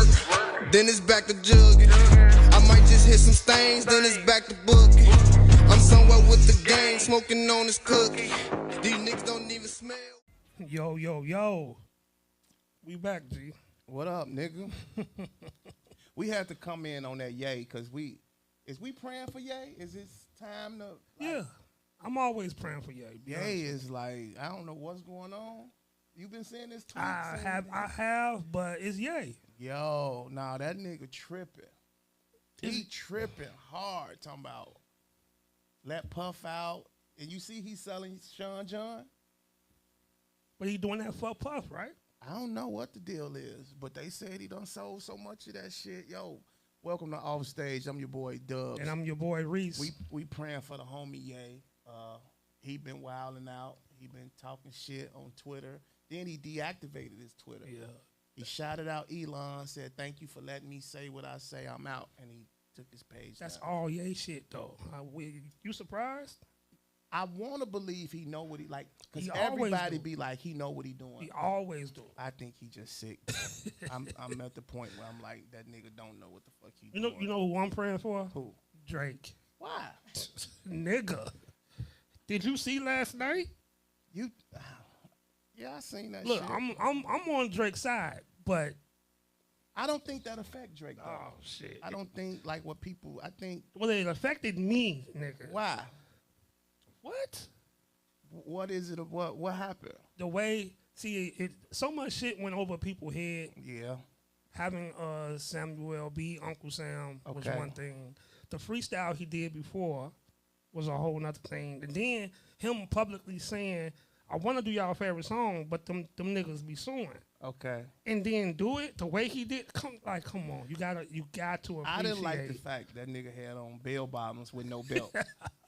work, then it's back to jugging. I might just hit some stains, then it's back to booking. I'm somewhere with the gang, smoking on this cookie. These niggas don't even smell. Yo. We back, G. What up, nigga? We had to come in on that Ye, because is we praying for Ye? Is it time to... Yeah. I'm always praying for Ye. Ye is like, I don't know what's going on. You been seeing this tweet? I have, but it's Ye. Yo, nah, that nigga tripping. He tripping hard, talking about let Puff out. And you see he's selling Sean John? But he doing that for Puff, right? I don't know what the deal is, but they said he done sold so much of that shit. Yo, welcome to Off Stage. I'm your boy Dubs. And I'm your boy Reece. We praying for the homie Ye. He been wilding out. He been talking shit on Twitter. Then he deactivated his Twitter. Yeah. He shouted out Elon, said, "Thank you for letting me say what I say. I'm out." And he took his page That's down. all Ye shit, though. You surprised? I want to believe he know what he like, because He always everybody do. be like, he know what he doing. He always do. I think he just sick. I'm at the point where I'm like, that nigga don't know what the fuck he doing. You know who I'm praying for? Who? Drake. Why? Nigga. Did you see last night? Yeah, I seen that Look, shit. I'm on Drake's side, but I don't think that affect Drake, though. oh shit. I don't think, like, what people, I think, Well, it affected me, nigga. why? What? What is it? What happened? The way, so much shit went over people's head. Yeah. Having Samuel B. Uncle Sam was Okay. one thing. The freestyle he did before was a whole nother thing. And then him publicly saying, I want to do y'all favorite song, but them niggas be suing. Okay. And then do it the way he did. Come on. You got to appreciate. I didn't like the fact that nigga had on bell bottoms with no belt.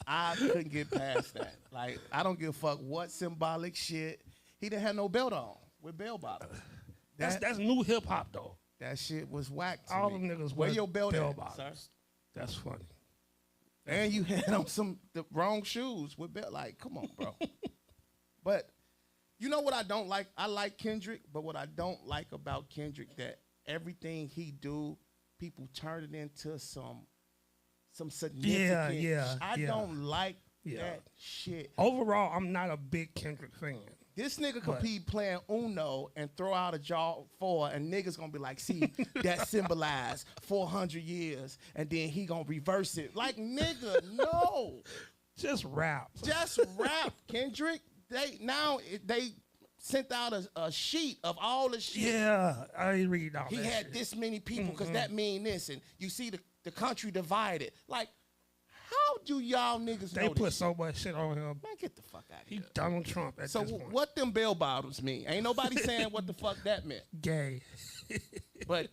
I couldn't get past that. Like, I don't give a fuck what symbolic shit. He didn't have no belt on with bell bottoms. That's new hip hop though. That shit was whack to All me. them niggas Where wear your belt bell at, bottoms. sir? That's funny. And you had on the wrong shoes with belt. Like, come on, bro. But you know what I don't like? I like Kendrick, but what I don't like about Kendrick, that everything he do, people turn it into some significant. Yeah. I don't like that shit. Overall, I'm not a big Kendrick fan. This nigga could be playing Uno and throw out a jaw 4, and niggas gonna be like, see, that symbolized 400 years, and then he gonna reverse it. Like, nigga, no. Just rap. Just rap, Kendrick. They sent out a sheet of all the shit. Yeah, I read all He that had shit. this many people, because that mean this, and you see the country divided. Like, how do y'all niggas They know put this? so much shit on him. Man, get the fuck out of He here. Donald Trump at So this point. what them bell bottoms mean? Ain't nobody saying what the fuck that meant. Gay. But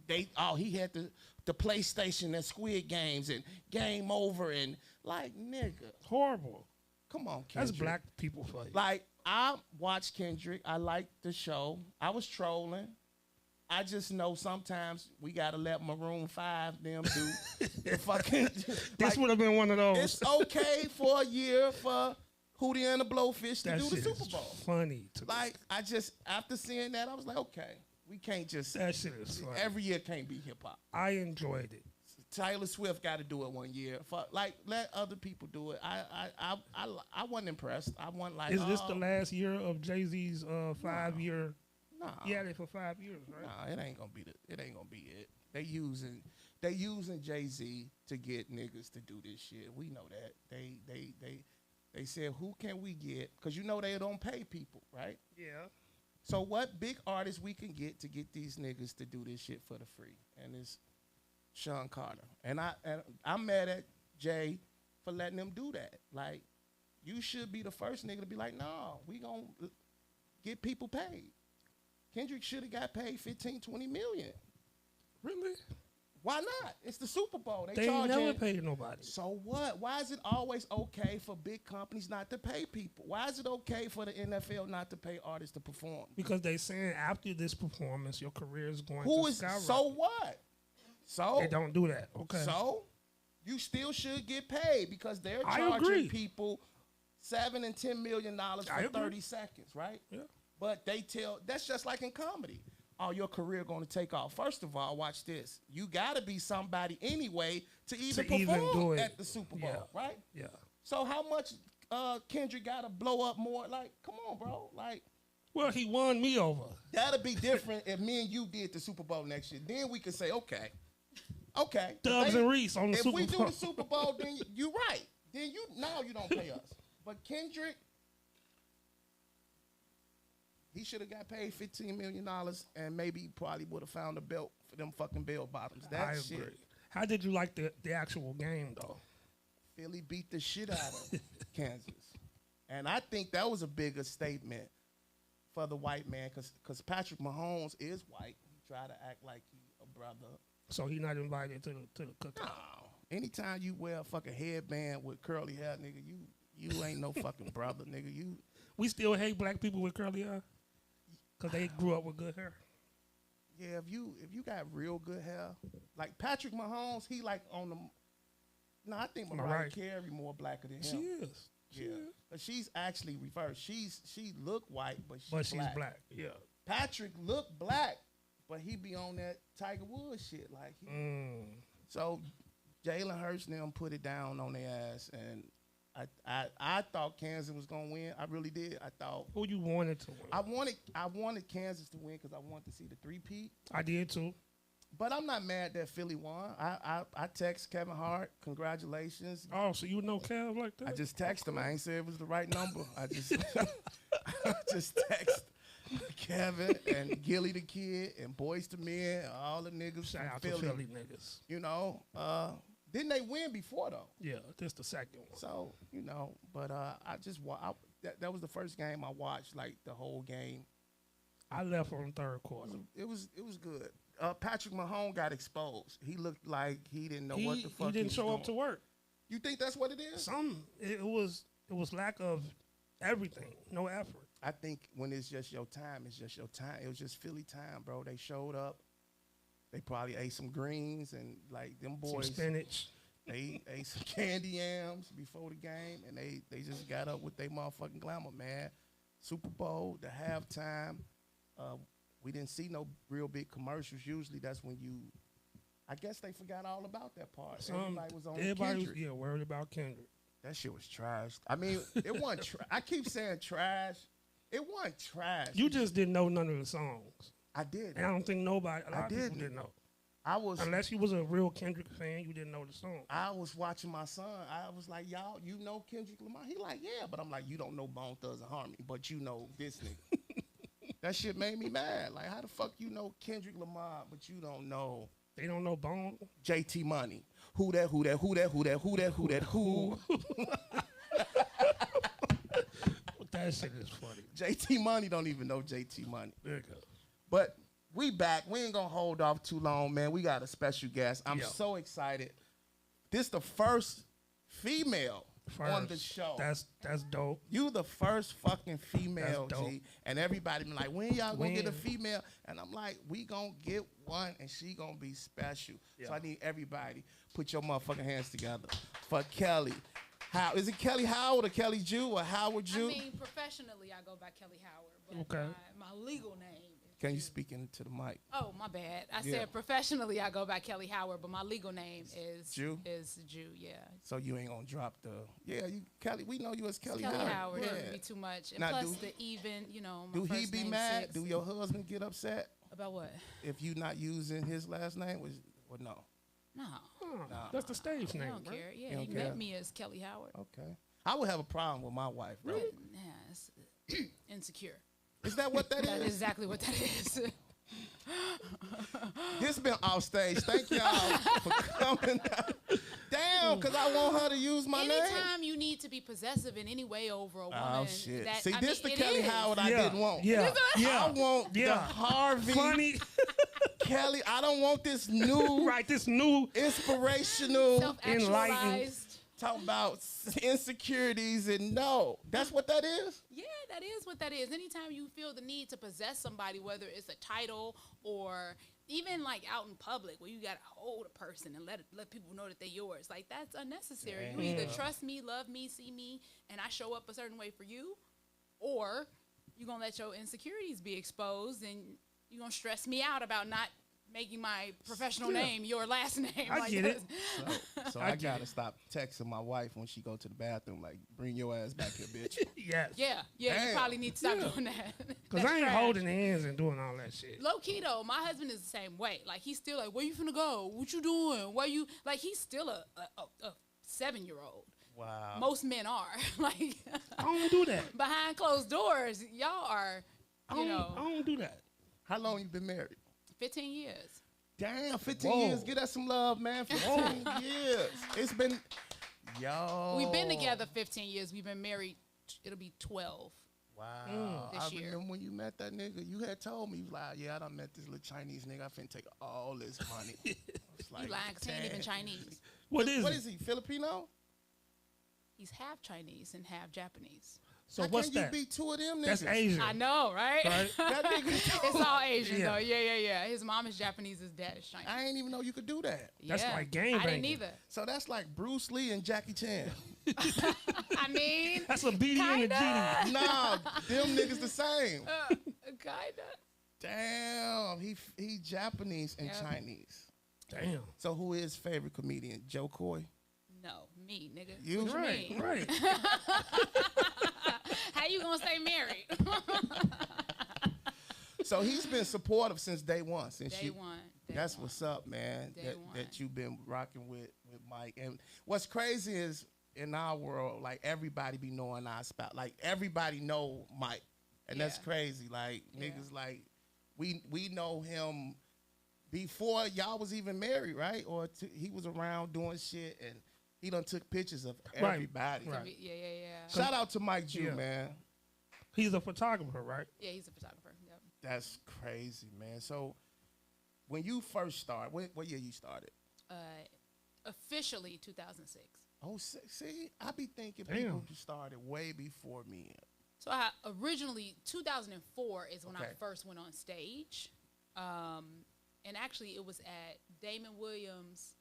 he had the PlayStation and Squid Games and Game Over, and like, nigga. Horrible. Come on, Kendrick. That's black people for you. Like, I watched Kendrick. I liked the show. I was trolling. I just know sometimes we gotta let Maroon 5 them do the fucking. This would have been one of those. It's okay for a year for Hootie and the Blowfish to That do the shit Super is Bowl. funny to me. Like, after seeing that, I was like, okay, we can't just. That shit is funny. Every year can't be hip hop. I enjoyed it. Taylor Swift got to do it one year. Let other people do it. I wasn't impressed. I wasn't like. Is this the last year of Jay-Z's 5-year? No. He had it for 5 years, right? No, it ain't gonna be it. They using Jay-Z to get niggas to do this shit. We know that. They said, who can we get? Because you know they don't pay people, right? Yeah. So what big artists we can get to get these niggas to do this shit for the free? And it's Sean Carter. And I'm mad at Jay for letting them do that. Like, you should be the first nigga to be like, no, we gonna get people paid. Kendrick should have got paid 15, 20 million. Really? Why not? It's the Super Bowl. They ain't charging. never paid nobody. So what? Why is it always okay for big companies not to pay people? Why is it okay for the NFL not to pay artists to perform? Because they saying after this performance, your career is going Who to is skyrocket. so what? So They don't do that. Okay. So you still should get paid, because they're I charging agree. people $7 and $10 million I for agree. 30 seconds, right? Yeah. But that's just like in comedy. oh, your career going to take off. First of all, watch this. You got to be somebody anyway to even perform at the Super Bowl, right? Yeah. So how much Kendrick got to blow up more? Like, come on, bro. Like, well, he won me over. That'll be different if me and you did the Super Bowl next year. Then we could say, okay. Dubs and Reece on the Super Bowl. If we do the Super Bowl, then you're right. Then you don't pay us. But Kendrick, he should have got paid $15 million and maybe probably would have found a belt for them fucking bell bottoms. That shit. Agree. How did you like the actual game, though? Philly beat the shit out of Kansas. And I think that was a bigger statement for the white man because Patrick Mahomes is white. He tried to act like he a brother. So he not invited to the cookout? No. Anytime you wear a fucking headband with curly hair, nigga, you ain't no fucking brother, nigga. We still hate black people with curly hair because they grew up with good hair. Yeah, if you got real good hair, like Patrick Mahomes, he like on the. No, I think Mariah Carey more blacker than him. She is. Yeah, but she's actually reversed. She look white, but she's black. Yeah. Patrick look black, but he be on that Tiger Woods shit. Like, so Jalen Hurts and them put it down on their ass, and I thought Kansas was gonna win. I really did. I thought. Who you wanted to win? I wanted Kansas to win because I wanted to see the three-peat. I did too. But I'm not mad that Philly won. I text Kevin Hart, congratulations. Oh, so you know Kev like that? I just text him. I ain't say it was the right number. I just text Kevin and Gilly the Kid and Boys to Men, all the niggas. Shout out Philly. to Philly niggas. You know, didn't they win before though? Yeah, this the second one. So you know, but that was the first game I watched, like the whole game. I left on the third quarter. It was good. Patrick Mahomes got exposed. He looked like he didn't know what the fuck he didn't show up to work. You think that's what it is? It was lack of everything, no effort. I think when it's just your time, it's just your time. It was just Philly time, bro. They showed up. They probably ate some greens and like them boys. Some spinach. They ate some candy yams before the game, and they just got up with their motherfucking glamour, man. Super Bowl, the halftime. We didn't see no real big commercials. Usually that's when I guess they forgot all about that part. Everybody was on Kendrick. Was worried about Kendrick. That shit was trash. I mean, it wasn't I keep saying trash. It wasn't trash. You just didn't know none of the songs. I did. And I don't think a lot of people didn't know. Unless you was a real Kendrick fan, you didn't know the song. I was watching my son. I was like, y'all, you know Kendrick Lamar? He like, yeah. But I'm like, you don't know Bone Thugs-n-Harmony, but you know this nigga. That shit made me mad. Like, how the fuck you know Kendrick Lamar, but you don't know? They don't know Bone? JT Money. Who that? That shit is funny. JT Money don't even know JT Money. There you go. But we back. We ain't gonna hold off too long, man. We got a special guest. I'm so excited. This the first female on the show. That's dope. You the first fucking female, G. And everybody been like, when y'all gonna get a female? And I'm like, we gonna get one, and she gonna be special. Yeah. So I need everybody, put your motherfucking hands together for Kellye. Is it Kellye Howard or Kellye Jew or Howard Jew? I mean, professionally, I go by Kellye Howard, but my legal name. Can you speak into the mic? Oh, my bad. I said professionally I go by Kellye Howard, but my legal name is Jew. Yeah. So you ain't gonna drop Kellye. We know you as Kellye Howard. Kellye Howard wouldn't be too much. And now, plus the even, my do he be mad? 6. Do your husband get upset about what? If you not using his last name? No. No. That's the stage name. I don't care. Yeah, he met me as Kellye Howard. Okay. I would have a problem with my wife. Really? Yeah, it's insecure. Is that what that is? That's exactly what that is. This been off stage. Thank y'all for coming out. Damn, because I want her to use my name. Anytime you need to be possessive in any way over a woman. Oh, shit. This the Kellye Howard I didn't want. Yeah. I want the Harvey. Funny. Kellye, I don't want this new. This new. Inspirational. Enlightened. Talk about insecurities and that's what that is? Yeah, that is what that is. Anytime you feel the need to possess somebody, whether it's a title or even like out in public where you got to hold a person and let people know that they're yours, like that's unnecessary. You either trust me, love me, see me, and I show up a certain way for you, or you're going to let your insecurities be exposed and You gonna stress me out about not making my professional name your last name? I get it. So I gotta stop texting my wife when she go to the bathroom, like, bring your ass back here, bitch. Yes. Yeah. Damn. You probably need to stop doing that. Because I ain't holding hands and doing all that shit. Low key though, my husband is the same way. Like he's still like, where you finna go? What you doing? Where you like? He's still a 7-year-old. Wow. Most men are like I don't do that. behind closed doors. Y'all are, I you don't, know, I don't do that. How long you been married? 15 years. Damn, 15 Whoa. years. Get us some love, man. 15 years. It's been, yo. We've been together 15 years. We've been married. It'll be 12. Wow. This I year. remember when you met that nigga, you had told me, you was like, yeah, I done met this little Chinese nigga. I finna take all this money. It's like, You lying 'cause he ain't even damn. Chinese. What is What it? is he, Filipino? He's half Chinese and half Japanese. So How what's can that? you be two of them niggas? That's Asian. I know, right? Right? That nigga. It's all Asian Yeah. though. Yeah. His mom is Japanese. His dad is Chinese. I ain't even know you could do that. That's Yeah. like game I didn't banging. either. So that's like Bruce Lee and Jackie Chan. I mean, That's a BD and a GD. Nah, them niggas the same. kinda. Damn, he Japanese and Yeah. Chinese. Damn. So who is favorite comedian? Joe Coy? No, me, nigga. You? What Right, mean? right. How you gonna stay married? So he's been supportive since day one. Since Day you, one. that's what's up, man. Day That, one. that you've been rocking with Mike. And what's crazy is in our world, like everybody be knowing our spouse. Like everybody know Mike, and that's Yeah. crazy. Like Yeah. niggas, like we know him before y'all was even married, right? Or he was around doing shit, and he done took pictures of Right. everybody. Right. Yeah. Shout out to Mike Jew, Yeah. man. He's a photographer, right? Yeah, he's a photographer. Yep. That's crazy, man. So when you first started, what year you started? Officially 2006. Oh, see, I be thinking Damn. people started way before me. So I originally 2004 is when I Okay. first went on stage, and actually it was at Damon Williams'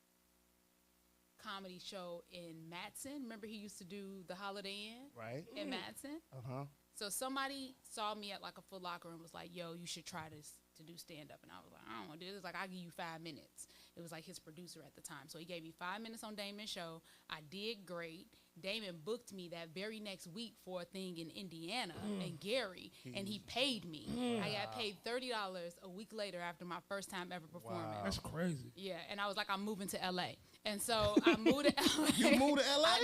comedy show in Matson. Remember he used to do the Holiday Inn Right? in Matson. Uh-huh. So somebody saw me at like a Foot Locker and was like, "Yo, you should try this to do stand up." And I was like, "I don't want to do this." Like, I'll give you 5 minutes. It was like his producer at the time, so he gave me 5 minutes on Damon's show. I did great. Damon booked me that very next week for a thing in Indiana and Gary, and he paid me. I got paid $30 a week later after my first time ever performing. That's crazy. Yeah, and I was like, I'm moving to LA, and so I moved to LA. You moved to LA? I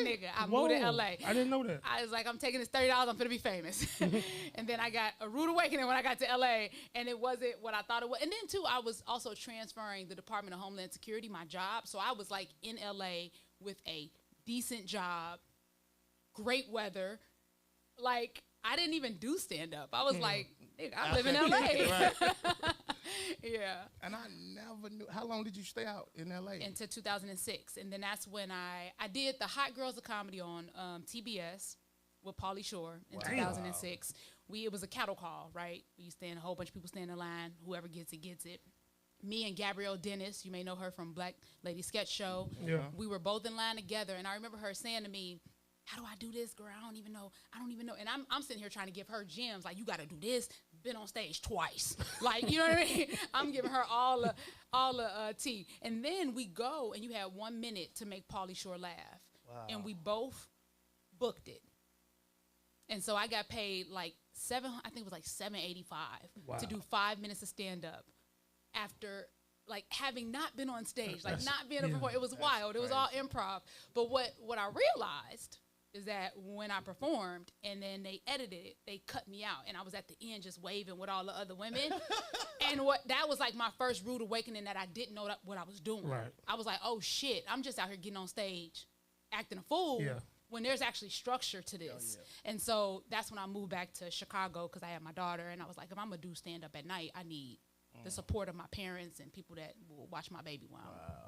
moved to Whoa. LA. I didn't know that. I was like, I'm taking this $30, I'm gonna be famous. And then I got a rude awakening when I got to LA, and it wasn't what I thought it was. And then too, I was also transferring the Department of Homeland Security, my job. So I was like in LA with a decent job, great weather. Like, I didn't even do stand up. I was like, nigga, I live in LA. Right. Yeah. And I never knew. How long did you stay out in LA? Into 2006, and then that's when I did the Hot Girls of Comedy on TBS with Pauly Shore in 2006. It was a cattle call, right? We stand a whole bunch of people stand in line. Whoever gets it gets it. Me and Gabrielle Dennis, you may know her from Black Lady Sketch Show. Yeah. We were both in line together, and I remember her saying to me, "How do I do this, girl? I don't even know. And I'm sitting here trying to give her gems, like, you got to do this. Been on stage twice. Like, you know what I mean? I'm giving her all the tea. And then we go, and you have 1 minute to make Pauly Shore laugh. Wow. And we both booked it. And so I got paid like $785 to do 5 minutes of stand up after like having not been on stage, like not being a performer. It was wild. It was all improv. But what I realized is that when I performed and then they edited it, they cut me out, and I was at the end just waving with all the other women. And that was like my first rude awakening, that I didn't know what I was doing. Right. I was like, oh shit, I'm just out here getting on stage acting a fool. Yeah. When there's actually structure to this. And so that's when I moved back to Chicago because I had my daughter, and I was like, if I'm going to do stand-up at night, I need the support of my parents and people that will watch my baby while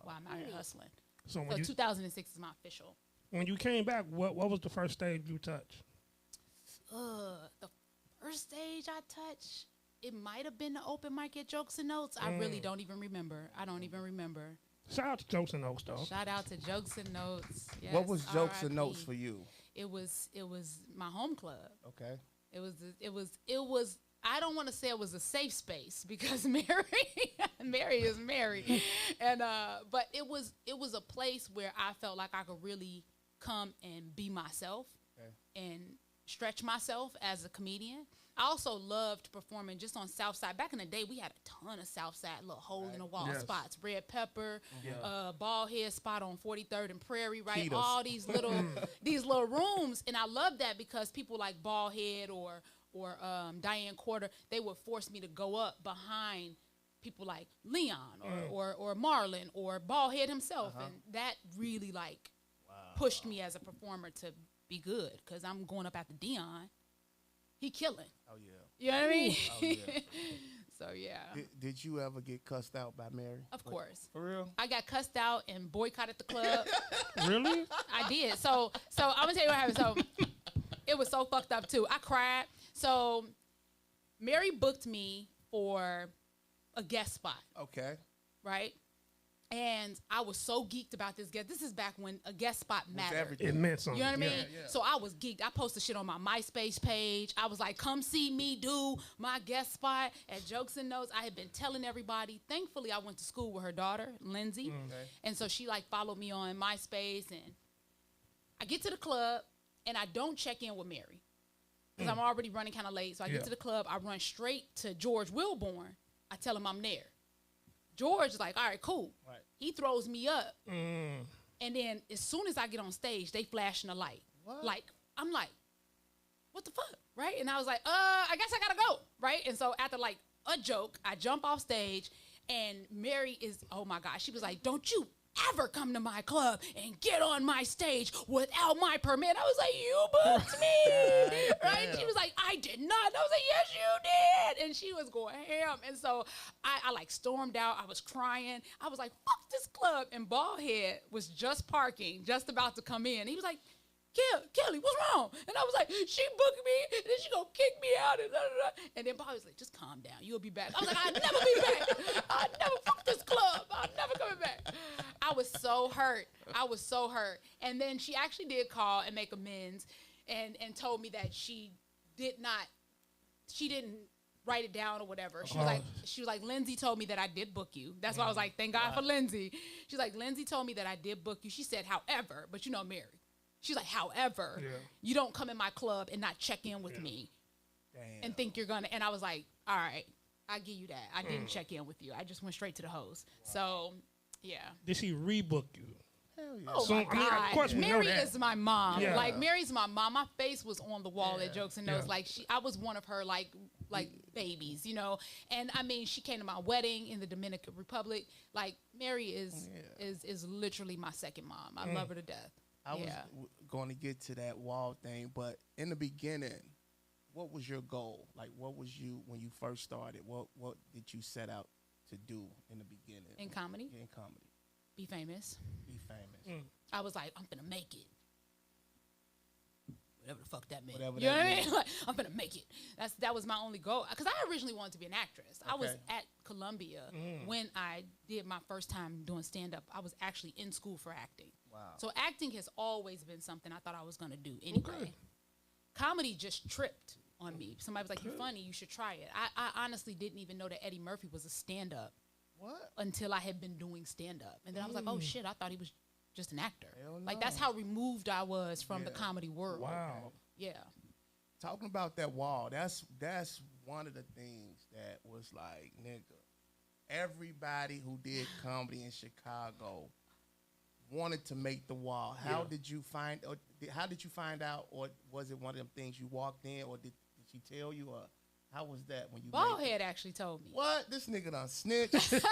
I'm out here hustling. So So 2006 is my official. when you came back, what was the first stage you touched? The first stage I touched, it might have been the open mic at Jokes and Notes. I really don't even remember. I don't even remember. Shout out to Jokes and Oaks, though. Shout out to Jokes and Notes. Yes, What was Jokes and RIP. Notes for you? It was my home club. Okay. It was I don't want to say it was a safe space because Mary is Mary, and but it was a place where I felt like I could really come and be myself and stretch myself as a comedian. I also loved performing just on Southside. Back in the day, we had a ton of Southside little hole in the wall spots. Red Pepper, Bald Head spot on 43rd and Prairie, right? Ketos. All these little rooms, and I love that because people like Bald Head or Diane Quarter, they would force me to go up behind people like Leon or Marlon or Bald Head himself, and that really like pushed me as a performer to be good because I'm going up after Dion. He killing. Oh yeah. You know what I mean? Oh yeah. So yeah. Did you ever get cussed out by Mary? Of course. For real? I got cussed out and boycotted the club. Really? I did. So I'm gonna tell you what happened. So it was so fucked up too. I cried. So Mary booked me for a guest spot. Okay. Right? And I was so geeked about this guest. This is back when a guest spot mattered. everything. It meant something. You know what I mean? Yeah. So I was geeked. I posted shit on my MySpace page. I was like, come see me do my guest spot at Jokes and Notes. I had been telling everybody. Thankfully, I went to school with her daughter, Lindsay. Okay. And so she like followed me on MySpace. And I get to the club and I don't check in with Mary because I'm already running kind of late. So I get to the club. I run straight to George Wilborn. I tell him I'm there. George is like, all right, cool. Right. He throws me up. And then as soon as I get on stage, they flashing a light. What? Like, I'm like, what the fuck? Right? And I was like, I guess I gotta go. Right? And so after like a joke, I jump off stage and Mary is, oh my gosh, she was like, don't you ever come to my club and get on my stage without my permit. I was like, you booked me. Right? She was like, I did not. I was like, yes, you did. And she was going ham. And so I like stormed out. I was crying. I was like, fuck this club. And Baldhead was just parking, just about to come in. He was like, Kellye, what's wrong? And I was like, she booked me, and then she gonna kick me out, and And then Bobby was like, just calm down, you'll be back. I was like, I'll never be back. I'll never fuck this club. I'm never coming back. I was so hurt. And then she actually did call and make amends, and told me that she didn't write it down or whatever. She was like, Lindsay told me that I did book you. That's why I was like, thank God for Lindsay. She's like, Lindsay told me that I did book you. She said, however, but you know Mary. She's like, however, you don't come in my club and not check in with me and think you're going to. And I was like, all right, I give you that. I didn't check in with you. I just went straight to the host. Wow. So, yeah. Did she rebook you? Hell yeah. Oh, So, my God. I mean, of course we know Mary that. is my mom. Yeah. Like, Mary's my mom. My face was on the wall at Jokes and Notes. Yeah. Like, I was one of her, like babies, you know. And, I mean, she came to my wedding in the Dominican Republic. Like, Mary is literally my second mom. I love her to death. I was going to get to that wall thing, but in the beginning, what was your goal? Like, what was you, when you first started, what did you set out to do in the beginning? In comedy? Yeah, in comedy. Be famous. Be famous. I was like, I'm gonna make it. Whatever the fuck that meant. Whatever you know that what I meant. mean? Like, I'm gonna make it. That was my only goal. Because I originally wanted to be an actress. I was Okay. at Columbia when I did my first time doing stand-up. I was actually in school for acting. Wow. So acting has always been something I thought I was gonna do anyway. Okay. Comedy just tripped on me. Somebody was like, you're funny, you should try it. I honestly didn't even know that Eddie Murphy was a stand-up What? until I had been doing stand-up. And then I was like, oh shit, I thought he was just an actor. Hell Like, no. that's how removed I was from the Yeah. comedy world. Wow. Yeah. Talking about that wall, that's one of the things that was like, nigga, everybody who did comedy in Chicago wanted to make the wall. How did you find out, or was it one of them things you walked in, or did she tell you, or how was that when you made it? Baldhead actually told me. What? This nigga done snitched.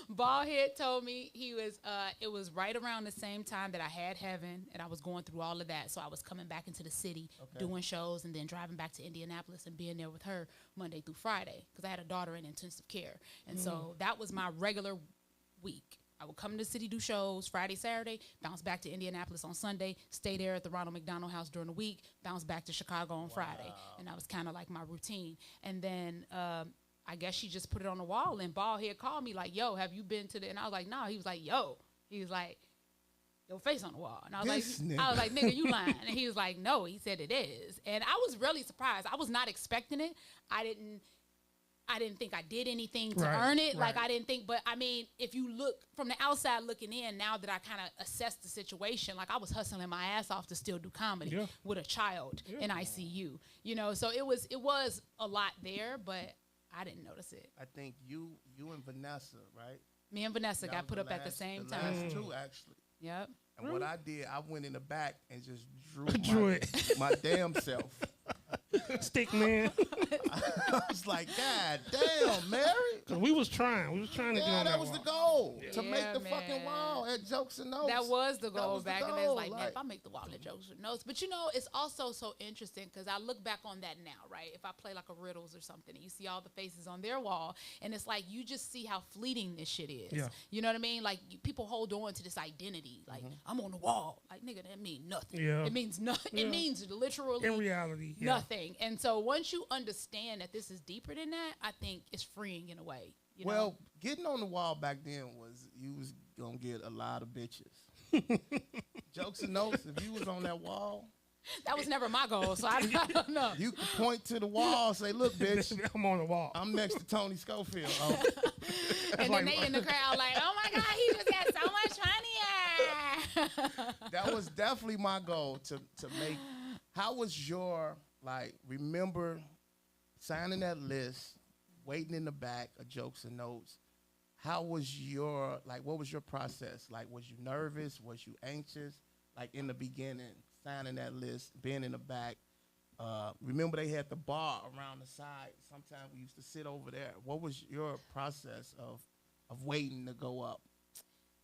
Baldhead told me it was right around the same time that I had Heaven and I was going through all of that. So I was coming back into the city, doing shows, and then driving back to Indianapolis and being there with her Monday through Friday because I had a daughter in intensive care. And so that was my regular week. I would come to the city, do shows Friday, Saturday, bounce back to Indianapolis on Sunday, stay there at the Ronald McDonald House during the week, bounce back to Chicago on Friday. And that was kind of like my routine. And then I guess she just put it on the wall, and Baldhead called me like, yo, have you been to the, and I was like, no. He was like, yo. He was like, your face on the wall. And I This was nigga. like, nigga, you lying. And he was like, no, he said it is. And I was really surprised. I was not expecting it. I didn't think I did anything to earn it. Like, I didn't think, but I mean, if you look from the outside looking in, now that I kind of assess the situation, like I was hustling my ass off to still do comedy with a child in ICU, you know? So it was a lot there, but I didn't notice it. I think you and Vanessa, right? Me and Vanessa That got was put the up at the last- same the time. last two, actually. Yep. And what I did, I went in the back and just Drew it. my damn self. Stick man. I was like, God damn, Mary. Cause we was trying to get on Yeah, that was wall. the goal. To Yeah, make the fucking man. wall at Jokes and Notes. That was the That goal was the back in the day. It's goal, like, man, like- if I make the wall of jokes with notes. But you know, it's also so interesting because I look back on that now, right? If I play like a riddles or something, and you see all the faces on their wall, and it's like you just see how fleeting this shit is. Yeah. You know what I mean? Like people hold on to this identity, like I'm on the wall. Like nigga, that means nothing. Yeah. It means nothing. Yeah. It means literally In reality, nothing. And so once you understand that this is deeper than that, I think it's freeing in a way. You know? Well, getting on the wall back then was you was gonna get a lot of bitches. Jokes and Notes, if you was on that wall, that was never my goal, so I don't know. you could point to the wall and say, look, bitch, I'm on the wall. I'm next to Tony Schofield. Oh, And then they in the crowd like, oh my God, he just got so much funnier. that was definitely my goal to make. How was your, like, remember signing that list, waiting in the back of Jokes and Notes? How was your, like, what was your process? Like, was you nervous? Was you anxious? Like, in the beginning, signing that list, being in the back. Remember they had the bar around the side. Sometimes we used to sit over there. What was your process of waiting to go up?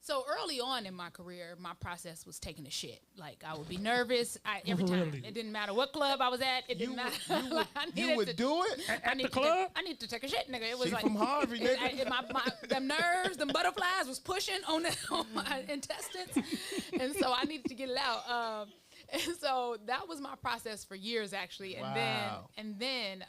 So early on in my career, my process was taking a shit. Like I would be nervous every time. Really? It didn't matter what club I was at. It didn't matter. Like, I You needed would to- do it? I At need the to club? I need to take a shit, nigga. It was She like from Harvey, nigga. them nerves, them butterflies was pushing on my intestines, and so I needed to get it out. And so that was my process for years, actually. And Wow. then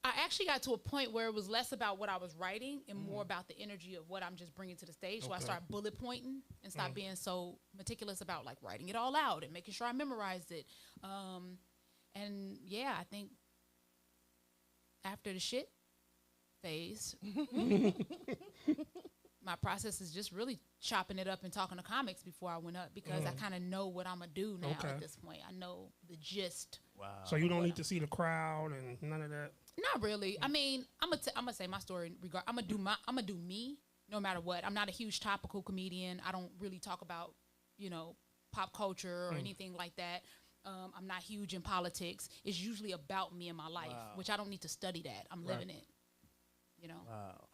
I actually got to a point where it was less about what I was writing and more about the energy of what I'm just bringing to the stage. So I started bullet pointing and stopped being so meticulous about like writing it all out and making sure I memorized it. And yeah, I think after the shit phase, my process is just really chopping it up and talking to comics before I went up because I kind of know what I'm going to do now at this point. I know the gist. Wow. So you don't need to see the crowd and none of that. Not really. I mean, I'm gonna say my story. I'm gonna do me, no matter what. I'm not a huge topical comedian. I don't really talk about, pop culture or anything like that. I'm not huge in politics. It's usually about me and my life, which I don't need to study that. I'm living it. Wow.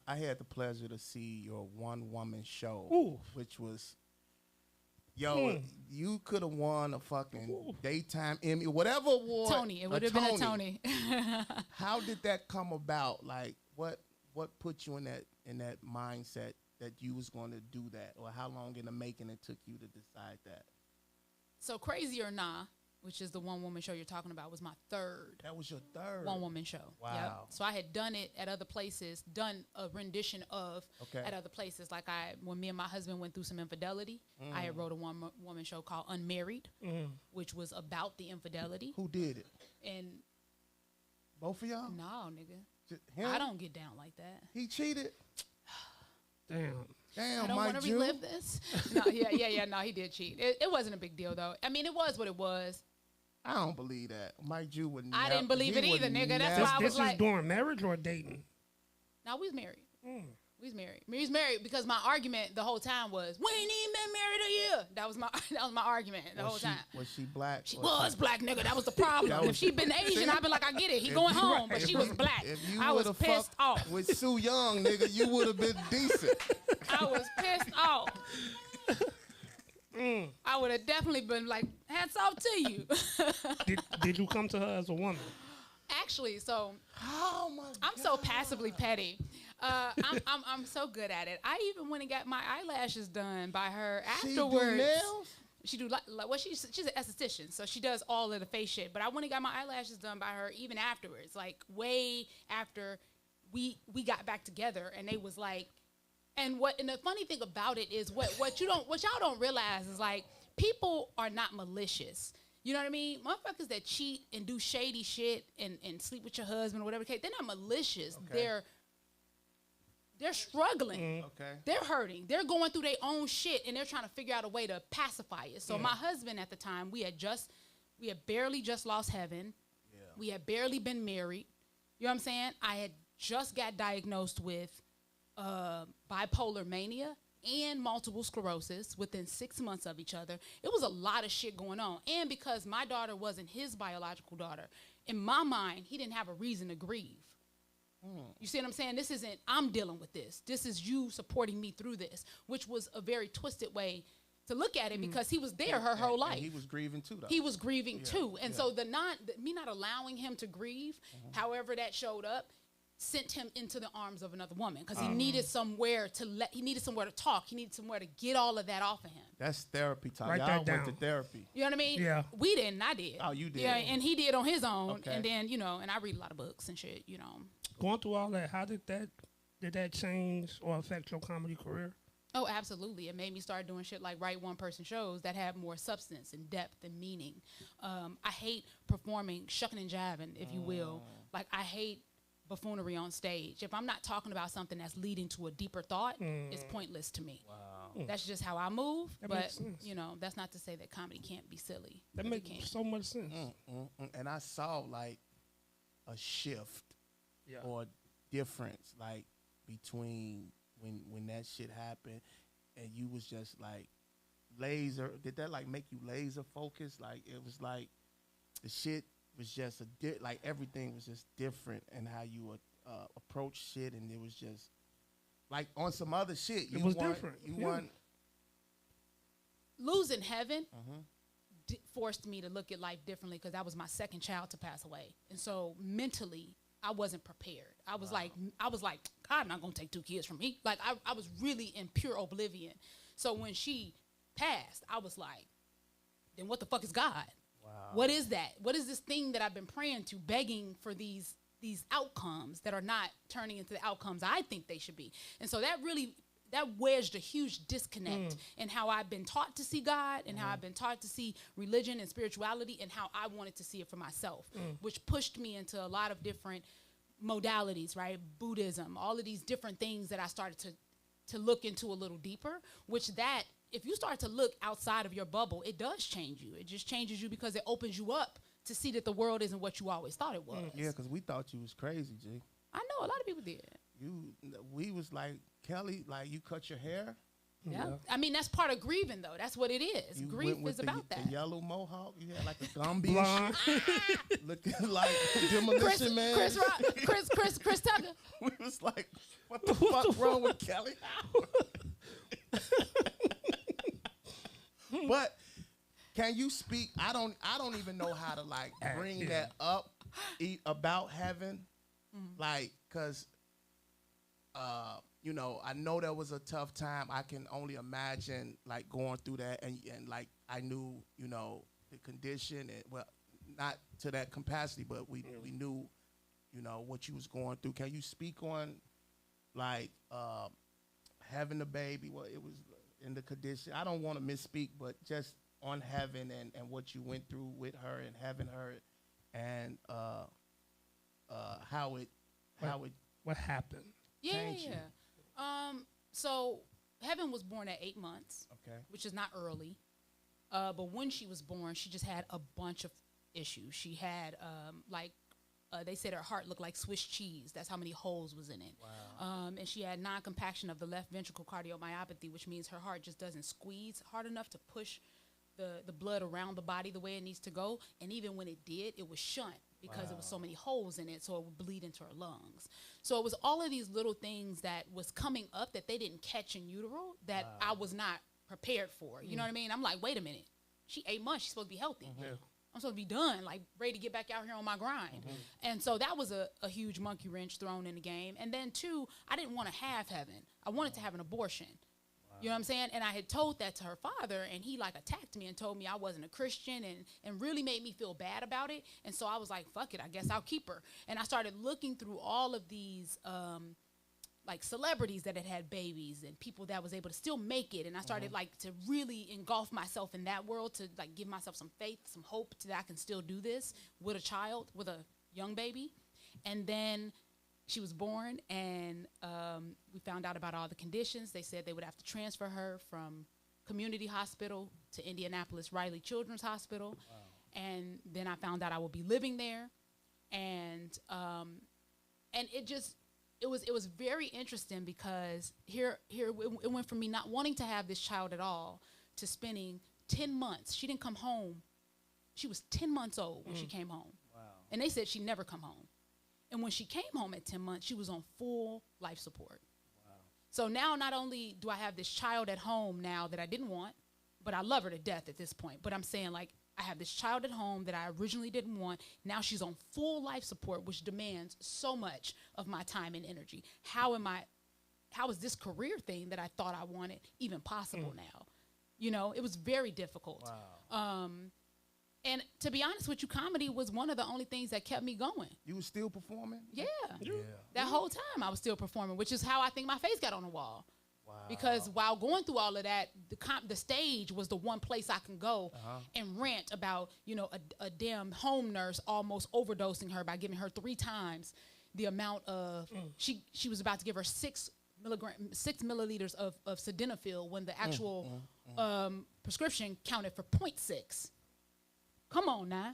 I had the pleasure to see your one-woman show, Ooh. which was, you could have won a fucking daytime Emmy, whatever award. Tony. It would have been a Tony. How did that come about? Like, what put you in that mindset that you was going to do that, or how long in the making it took you to decide that? So Crazy or Nah, which is the one-woman show you're talking about, was my third That was your third one-woman show. Wow. Yep. So I had done it at other places, done a rendition of Okay. at other places. Like when me and my husband went through some infidelity, I had wrote a one-woman show called Unmarried, which was about the infidelity. Who did it? And Both of y'all? no, nigga, Him? I don't get down like that. He cheated. Damn. Damn, I don't Mike want to Jew. relive this. No, yeah. No, he did cheat. It wasn't a big deal though. I mean, it was what it was. I don't believe that. Mike Jew would. I didn't believe it either, nigga. That's never- why I was This is like- during marriage or dating? No, we was married. We was married. We was married because my argument the whole time was, we ain't even been married a year. That was my argument the whole time. Was she black? She or was black, nigga. That was the problem. That was- if she been Asian, I'd be like, I get it. He going home. But she was black. If you I was would've pissed fucked off. with Sue Young, nigga, you would have been decent. I was pissed off. I would have definitely been like, hats off to you. Did you come to her as a woman? Actually, so Oh my I'm so passively petty. I'm so good at it. I even went and got my eyelashes done by her She do afterwards. nails? She do like well, she's an esthetician, so she does all of the face shit. But I went and got my eyelashes done by her even afterwards, like way after we got back together, and they was like, And the funny thing about it is what y'all don't realize is like people are not malicious. You know what I mean? Motherfuckers that cheat and do shady shit and sleep with your husband or whatever, they're not malicious. Okay. They're struggling. Okay. They're hurting. They're going through their own shit and they're trying to figure out a way to pacify it. So my husband at the time, we had barely just lost Heaven. Yeah. We had barely been married. You know what I'm saying? I had just got diagnosed with bipolar mania and multiple sclerosis within 6 months of each other. It was a lot of shit going on. And because my daughter wasn't his biological daughter, in my mind, he didn't have a reason to grieve. You see what I'm saying? This isn't, I'm dealing with this. This is you supporting me through this, which was a very twisted way to look at it because he was there her whole life. And he was grieving too, though. He was grieving too. And so me not allowing him to grieve, however that showed up, sent him into the arms of another woman because he needed somewhere to talk. He needed somewhere to get all of that off of him. That's therapy time. Write Y'all that went to down. therapy. You know what I mean? Yeah. We didn't. I did. Oh, you did. Yeah, and he did on his own. Okay. And then, and I read a lot of books and shit, Going through all that, how did that change or affect your comedy career? Oh, absolutely. It made me start doing shit like write one-person shows that have more substance and depth and meaning. I hate performing shucking and jiving, if you will. Like, I hate buffoonery on stage. If I'm not talking about something that's leading to a deeper thought, it's pointless to me. Wow. That's just how I move. That but, makes sense. that's not to say that comedy can't be silly. That makes so much sense. And I saw, like, a shift or difference, like, between when that shit happened and you was just, like, laser. Did that, like, make you laser focused? Like, it was, like, the shit was just like everything was just different and how you would approach shit, and it was just like on some other shit. It was different. You weren't losing Heaven. Forced me to look at life differently because that was my second child to pass away, and so mentally I wasn't prepared. I was like, God, not gonna take 2 kids from me. Like I was really in pure oblivion. So when she passed, I was like, then what the fuck is God? What is that? What is this thing that I've been praying to, begging for these outcomes that are not turning into the outcomes I think they should be? And so that wedged a huge disconnect in how I've been taught to see God and how I've been taught to see religion and spirituality and how I wanted to see it for myself, which pushed me into a lot of different modalities, right? Buddhism, all of these different things that I started to look into a little deeper, if you start to look outside of your bubble, it does change you. It just changes you because it opens you up to see that the world isn't what you always thought it was. Yeah, because we thought you was crazy, G. I know, a lot of people did. We was like, Kellye, like, you cut your hair? Yeah. I mean, that's part of grieving, though. That's what it is. Grief is about that. The yellow mohawk? You had like a Gumby and shit? Looking like Demolition Man. Chris Tucker. We was like, what the fuck wrong with Kellye Howard? But can you speak? I don't even know how to like bring that up about Heaven, like, cause I know that was a tough time. I can only imagine like going through that, and like I knew the condition, and well, not to that capacity, but we knew what you was going through. Can you speak on like having a baby? Well, it was in the condition. I don't want to misspeak, but just on Heaven and what you went through with her and having her, and what happened. Yeah. So Heaven was born at 8 months, which is not early. But when she was born, she just had a bunch of issues. She had they said her heart looked like Swiss cheese. That's how many holes was in it. Wow. And she had non-compaction of the left ventricle cardiomyopathy, which means her heart just doesn't squeeze hard enough to push the blood around the body the way it needs to go. And even when it did, it was shunt because there was so many holes in it, so it would bleed into her lungs. So it was all of these little things that was coming up that they didn't catch in utero that I was not prepared for. You know what I mean? I'm like, wait a minute. She 8 months. She's supposed to be healthy. I'm supposed to be done, like ready to get back out here on my grind. And so that was a huge monkey wrench thrown in the game. And then 2, I didn't want to have Heaven. I wanted to have an abortion. You know what I'm saying? And I had told that to her father, and he like attacked me and told me I wasn't a Christian and really made me feel bad about it. And so I was like, fuck it, I guess I'll keep her. And I started looking through all of these like celebrities that had had babies and people that was able to still make it. And I started like to really engulf myself in that world, to like give myself some faith, some hope that I can still do this with a child, with a young baby. And then she was born, and we found out about all the conditions. They said they would have to transfer her from community hospital to Indianapolis Riley Children's Hospital. Wow. And then I found out I would be living there. And it was very interesting, because here it went from me not wanting to have this child at all to spending 10 months. She didn't come home. She was 10 months old when she came home. Wow. And they said she'd never come home. And when she came home at 10 months, she was on full life support. Wow. So now not only do I have this child at home now that I didn't want, but I love her to death at this point. But I'm saying, like, I have this child at home that I originally didn't want. Now she's on full life support, which demands so much of my time and energy. How is this career thing that I thought I wanted even possible now? You know, it was very difficult. Wow. And to be honest with you, comedy was one of the only things that kept me going. You were still performing? Yeah. That whole time I was still performing, which is how I think my face got on the wall. Wow. Because while going through all of that, the stage was the one place I can go and rant about, you know, a damn home nurse almost overdosing her by giving her 3 times the amount of, she was about to give her 6 milliliters of sildenafil when the actual prescription counted for 0.6. Come on now.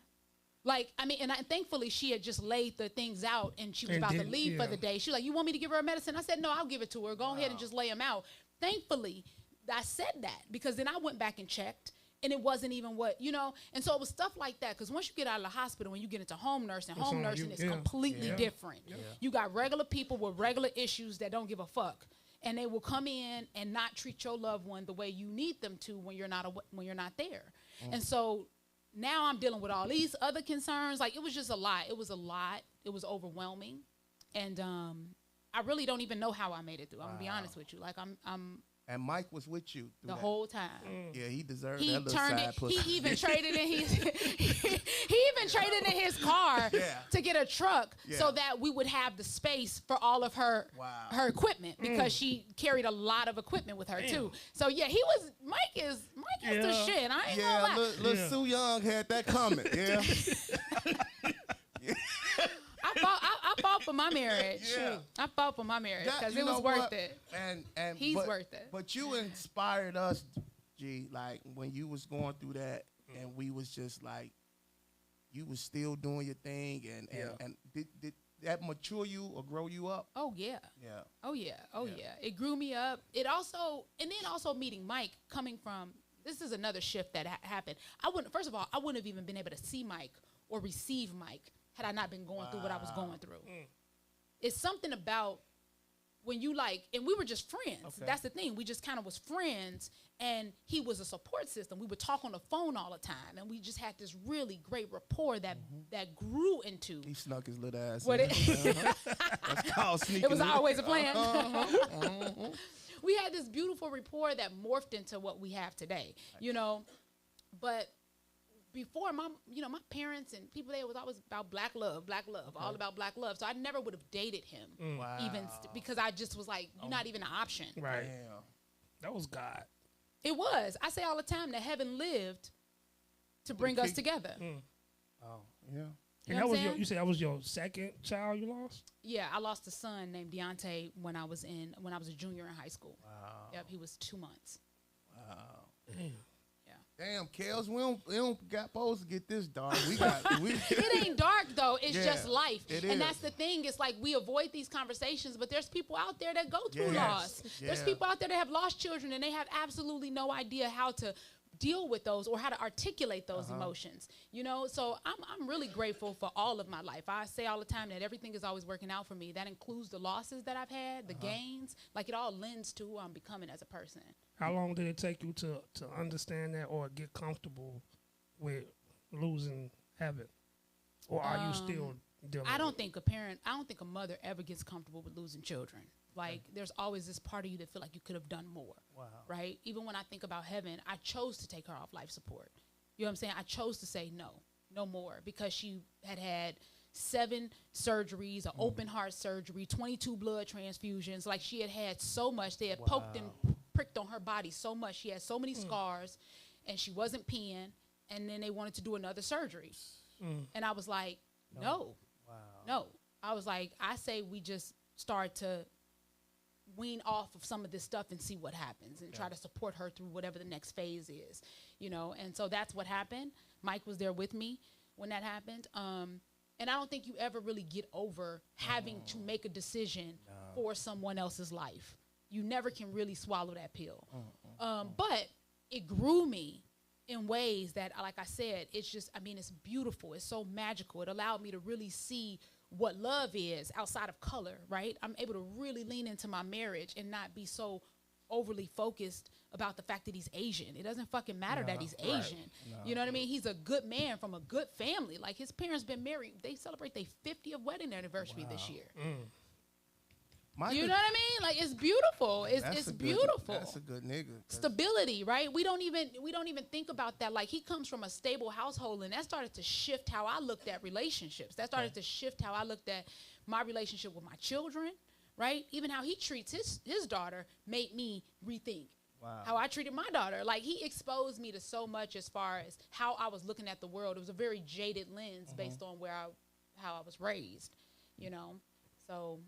Like, I mean, and thankfully she had just laid the things out, and she was about to leave for the day. She was like, you want me to give her a medicine? I said, no, I'll give it to her. Go ahead and just lay them out. Thankfully, I said that, because then I went back and checked, and it wasn't even what, you know. And so it was stuff like that, because once you get out of the hospital and you get into home nursing, is completely different. Yeah. You got regular people with regular issues that don't give a fuck. And they will come in and not treat your loved one the way you need them to when you're not there. And so now I'm dealing with all these other concerns. Like, it was just a lot. It was a lot. It was overwhelming. And I really don't even know how I made it through. I'm going to be honest with you. Like, And Mike was with you the whole time. Yeah, he deserved that little side pussy. He even traded in his car to get a truck so that we would have the space for all of her equipment, because she carried a lot of equipment with her too. So yeah, Mike is the shit. I ain't gonna lie. Little Sue Young had that coming. Yeah. I fought for my marriage. Yeah. I fought for my marriage because it was worth it. And he's worth it. But you inspired us, G, like when you was going through that, and we was just like, you was still doing your thing, and did that mature you or grow you up? Oh yeah. Yeah. Oh yeah. Oh yeah. It grew me up. It also, and then also meeting Mike, coming from, this is another shift that happened. First of all, I wouldn't have even been able to see Mike or receive Mike had I not been going through what I was going through. It's something about when you and we were just friends. Okay. That's the thing. We just kind of was friends, and he was a support system. We would talk on the phone all the time, and we just had this really great rapport that grew into. He snuck his little ass in. That's called sneaking. It was always a plan. We had this beautiful rapport that morphed into what we have today, you know. But before, my parents and people, they was always about black love, all about black love. So I never would have dated him, because I just was like, you're not even an option. Right. Damn. That was God. It was. I say all the time that heaven lived to bring us together. Oh, yeah. And that was you said that was your second child you lost? Yeah, I lost a son named Deontay when I was a junior in high school. Wow. Yep, he was 2 months. Wow. Damn. Damn, Kels, we don't got supposed to get this dark. It ain't dark though. It's just life. And that's the thing. It's like we avoid these conversations, but there's people out there that go through loss. Yeah. There's people out there that have lost children, and they have absolutely no idea how to deal with those or how to articulate those emotions. You know, so I'm really grateful for all of my life. I say all the time that everything is always working out for me. That includes the losses that I've had, the gains. Like, it all lends to who I'm becoming as a person. How long did it take you to understand that or get comfortable with losing Heaven? Or are you still dealing I don't think a mother ever gets comfortable with losing children. Like, there's always this part of you that feel like you could have done more. Wow. Right? Even when I think about Heaven, I chose to take her off life support. You know what I'm saying? I chose to say no more, because she had 7 surgeries, an open heart surgery, 22 blood transfusions. Like, she had so much. They had poked and pricked on her body so much. She had so many scars, and she wasn't peeing. And then they wanted to do another surgery. And I was like, no. No. I was like, I say we just start to wean off of some of this stuff and see what happens and try to support her through whatever the next phase is, you know. And so that's what happened. Mike was there with me when that happened. And I don't think you ever really get over having to make a decision for someone else's life. You never can really swallow that pill. But it grew me in ways that, like I said, it's just, I mean, it's beautiful. It's so magical. It allowed me to really see what love is outside of color, right? I'm able to really lean into my marriage and not be so overly focused about the fact that he's Asian. It doesn't fucking matter that he's Asian. You know what I mean? He's a good man from a good family. Like, his parents been married. They celebrate their 50th wedding anniversary this year. You know what I mean? Like, it's beautiful. It's beautiful. That's a good nigga. Stability, right? We don't even think about that. Like, he comes from a stable household, and that started to shift how I looked at relationships. That started to shift how I looked at my relationship with my children, right? Even how he treats his daughter made me rethink how I treated my daughter. Like, he exposed me to so much as far as how I was looking at the world. It was a very jaded lens based on how I was raised, you know? So,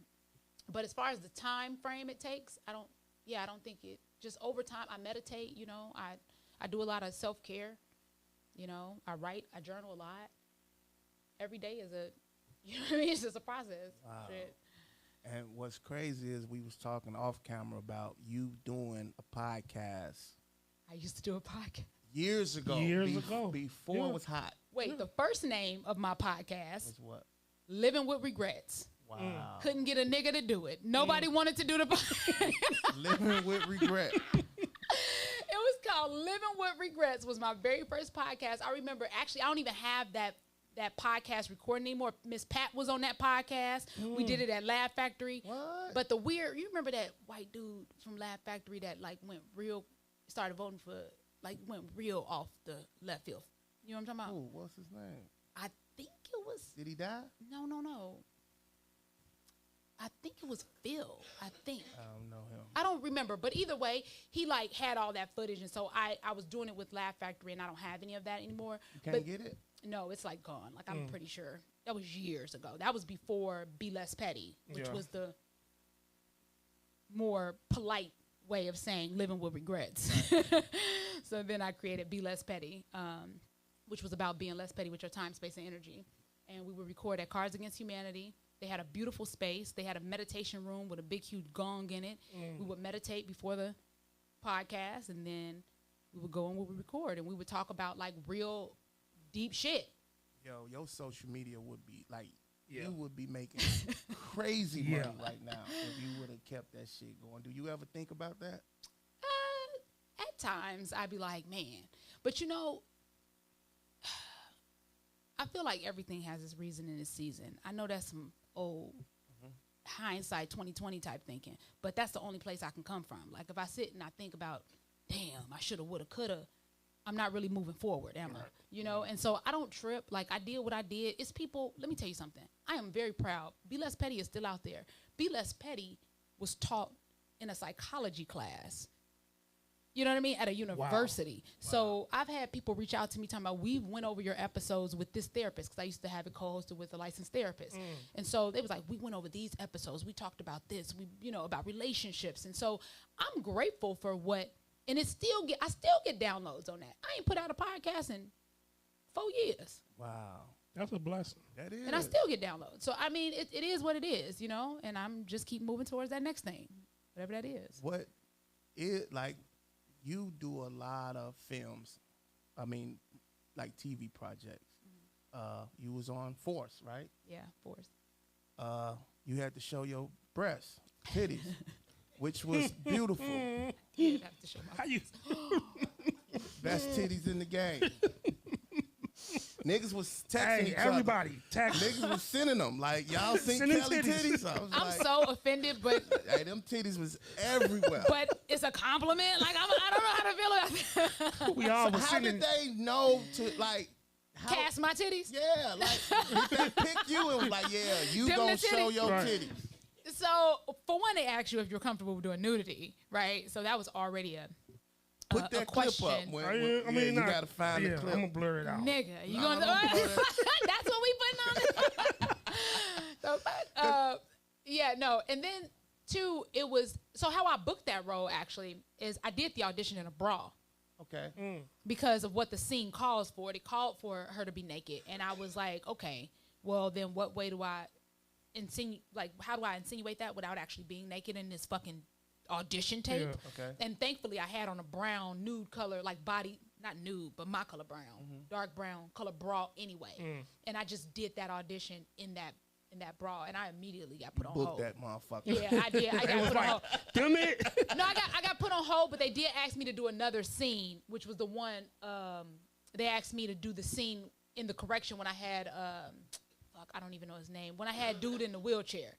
but as far as the time frame it takes, I don't think it, just over time. I meditate, you know, I do a lot of self-care, you know, I write, I journal a lot. Every day is you know what I mean? It's just a process. Shit. And what's crazy is we was talking off camera about you doing a podcast. I used to do a podcast. Years ago. Before it was hot. Wait, the first name of my podcast was what? Living with Regrets. Wow. Couldn't get a nigga to do it. Nobody wanted to do the podcast. Living with Regret. It was called Living with Regrets. Was my very first podcast. I remember, actually, I don't even have that podcast recording anymore. Miss Pat was on that podcast. We did it at Laugh Factory. What? But you remember that white dude from Laugh Factory that like started voting for, like went real off the left field. You know what I'm talking about? Ooh, what's his name? I think it was. Did he die? No. I think it was Phil. I think. I don't know him. I don't remember, but either way, he like had all that footage, and so I was doing it with Laugh Factory, and I don't have any of that anymore. You can't get it? No, it's like gone. Like, I'm pretty sure that was years ago. That was before Be Less Petty, which was the more polite way of saying living with regrets. So then I created Be Less Petty, which was about being less petty with your time, space, and energy. And we would record at Cards Against Humanity. They had a beautiful space. They had a meditation room with a big, huge gong in it. We would meditate before the podcast, and then we would go and we would record, and we would talk about, like, real deep shit. Yo, your social media would be, like, you would be making crazy money right now if you would have kept that shit going. Do you ever think about that? At times, I'd be like, man. But, you know, I feel like everything has its reason and its season. I know that's some old hindsight 2020 type thinking, but that's the only place I can come from. Like, if I sit and I think about, damn, I shoulda, woulda, coulda, I'm not really moving forward, am I? You know, and so I don't trip. Like, I did what I did. It's people, let me tell you something. I am very proud. Be Less Petty is still out there. Be Less Petty was taught in a psychology class. You know what I mean? At a university. Wow. So I've had people reach out to me talking about, we went over your episodes with this therapist, because I used to have it co-hosted with a licensed therapist. And so they was like, we went over these episodes. We talked about this, about relationships. And so I'm grateful for what, and I still get downloads on that. I ain't put out a podcast in 4 years. Wow. That's a blessing. That is. And I still get downloads. So, I mean, it is what it is, you know, and I'm just keep moving towards that next thing, whatever that is. You do a lot of films, I mean, like TV projects. You was on Force, right? Yeah, Force. You had to show your breasts, titties, which was beautiful. You didn't have to show my Best titties in the game. Niggas was texting each everybody. other. Niggas was sending them. Like, y'all seen Kellye titties? I'm so offended, but... Hey, them titties was everywhere. But it's a compliment. Like, I don't know how to feel about that. We all was How did they know to, like... cast my titties. Yeah, like they picked you and was like, yeah, you Them gonna the show titties. your Right. titties. So for one, they asked you if you're comfortable with doing nudity, right? So that was already a Put that clip question. up. When, I you not- gotta find the yeah, clip. I'm gonna blur it out. nigga. You Nah, gonna? don't blur it. That's what we putting on. So, yeah, no, and then two, it was so how I booked that role actually is I did the audition in a bra. Okay. Because of what the scene calls for. It called for her to be naked. And I was like, okay, well, then what way do I how do I insinuate that without actually being naked in this fucking audition tape? Yeah. Okay. And thankfully, I had on a brown, nude color, like body, not nude, but my color brown, dark brown color bra anyway. And I just did that audition in that bra, and I immediately got put on Book hold. that motherfucker. Yeah, I did. I It got was put on hold. like, damn it. No, I got put on hold, but they did ask me to do another scene, which was the one they asked me to do the scene in the correction when I had I don't even know his name. When I had dude in the wheelchair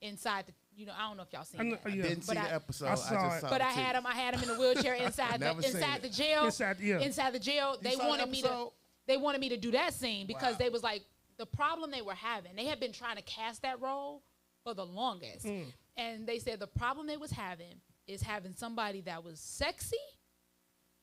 inside the I don't know if y'all seen that. I Yeah. didn't see But the episode. I I saw just it. saw But the I had titties. him in the wheelchair inside Never seen it. the jail. Inside the jail. They saw the wanted me to episode? they wanted me to do that scene because Wow. they was like the problem they were having. They had been trying to cast that role for the longest. And they said the problem they was having is having somebody that was sexy,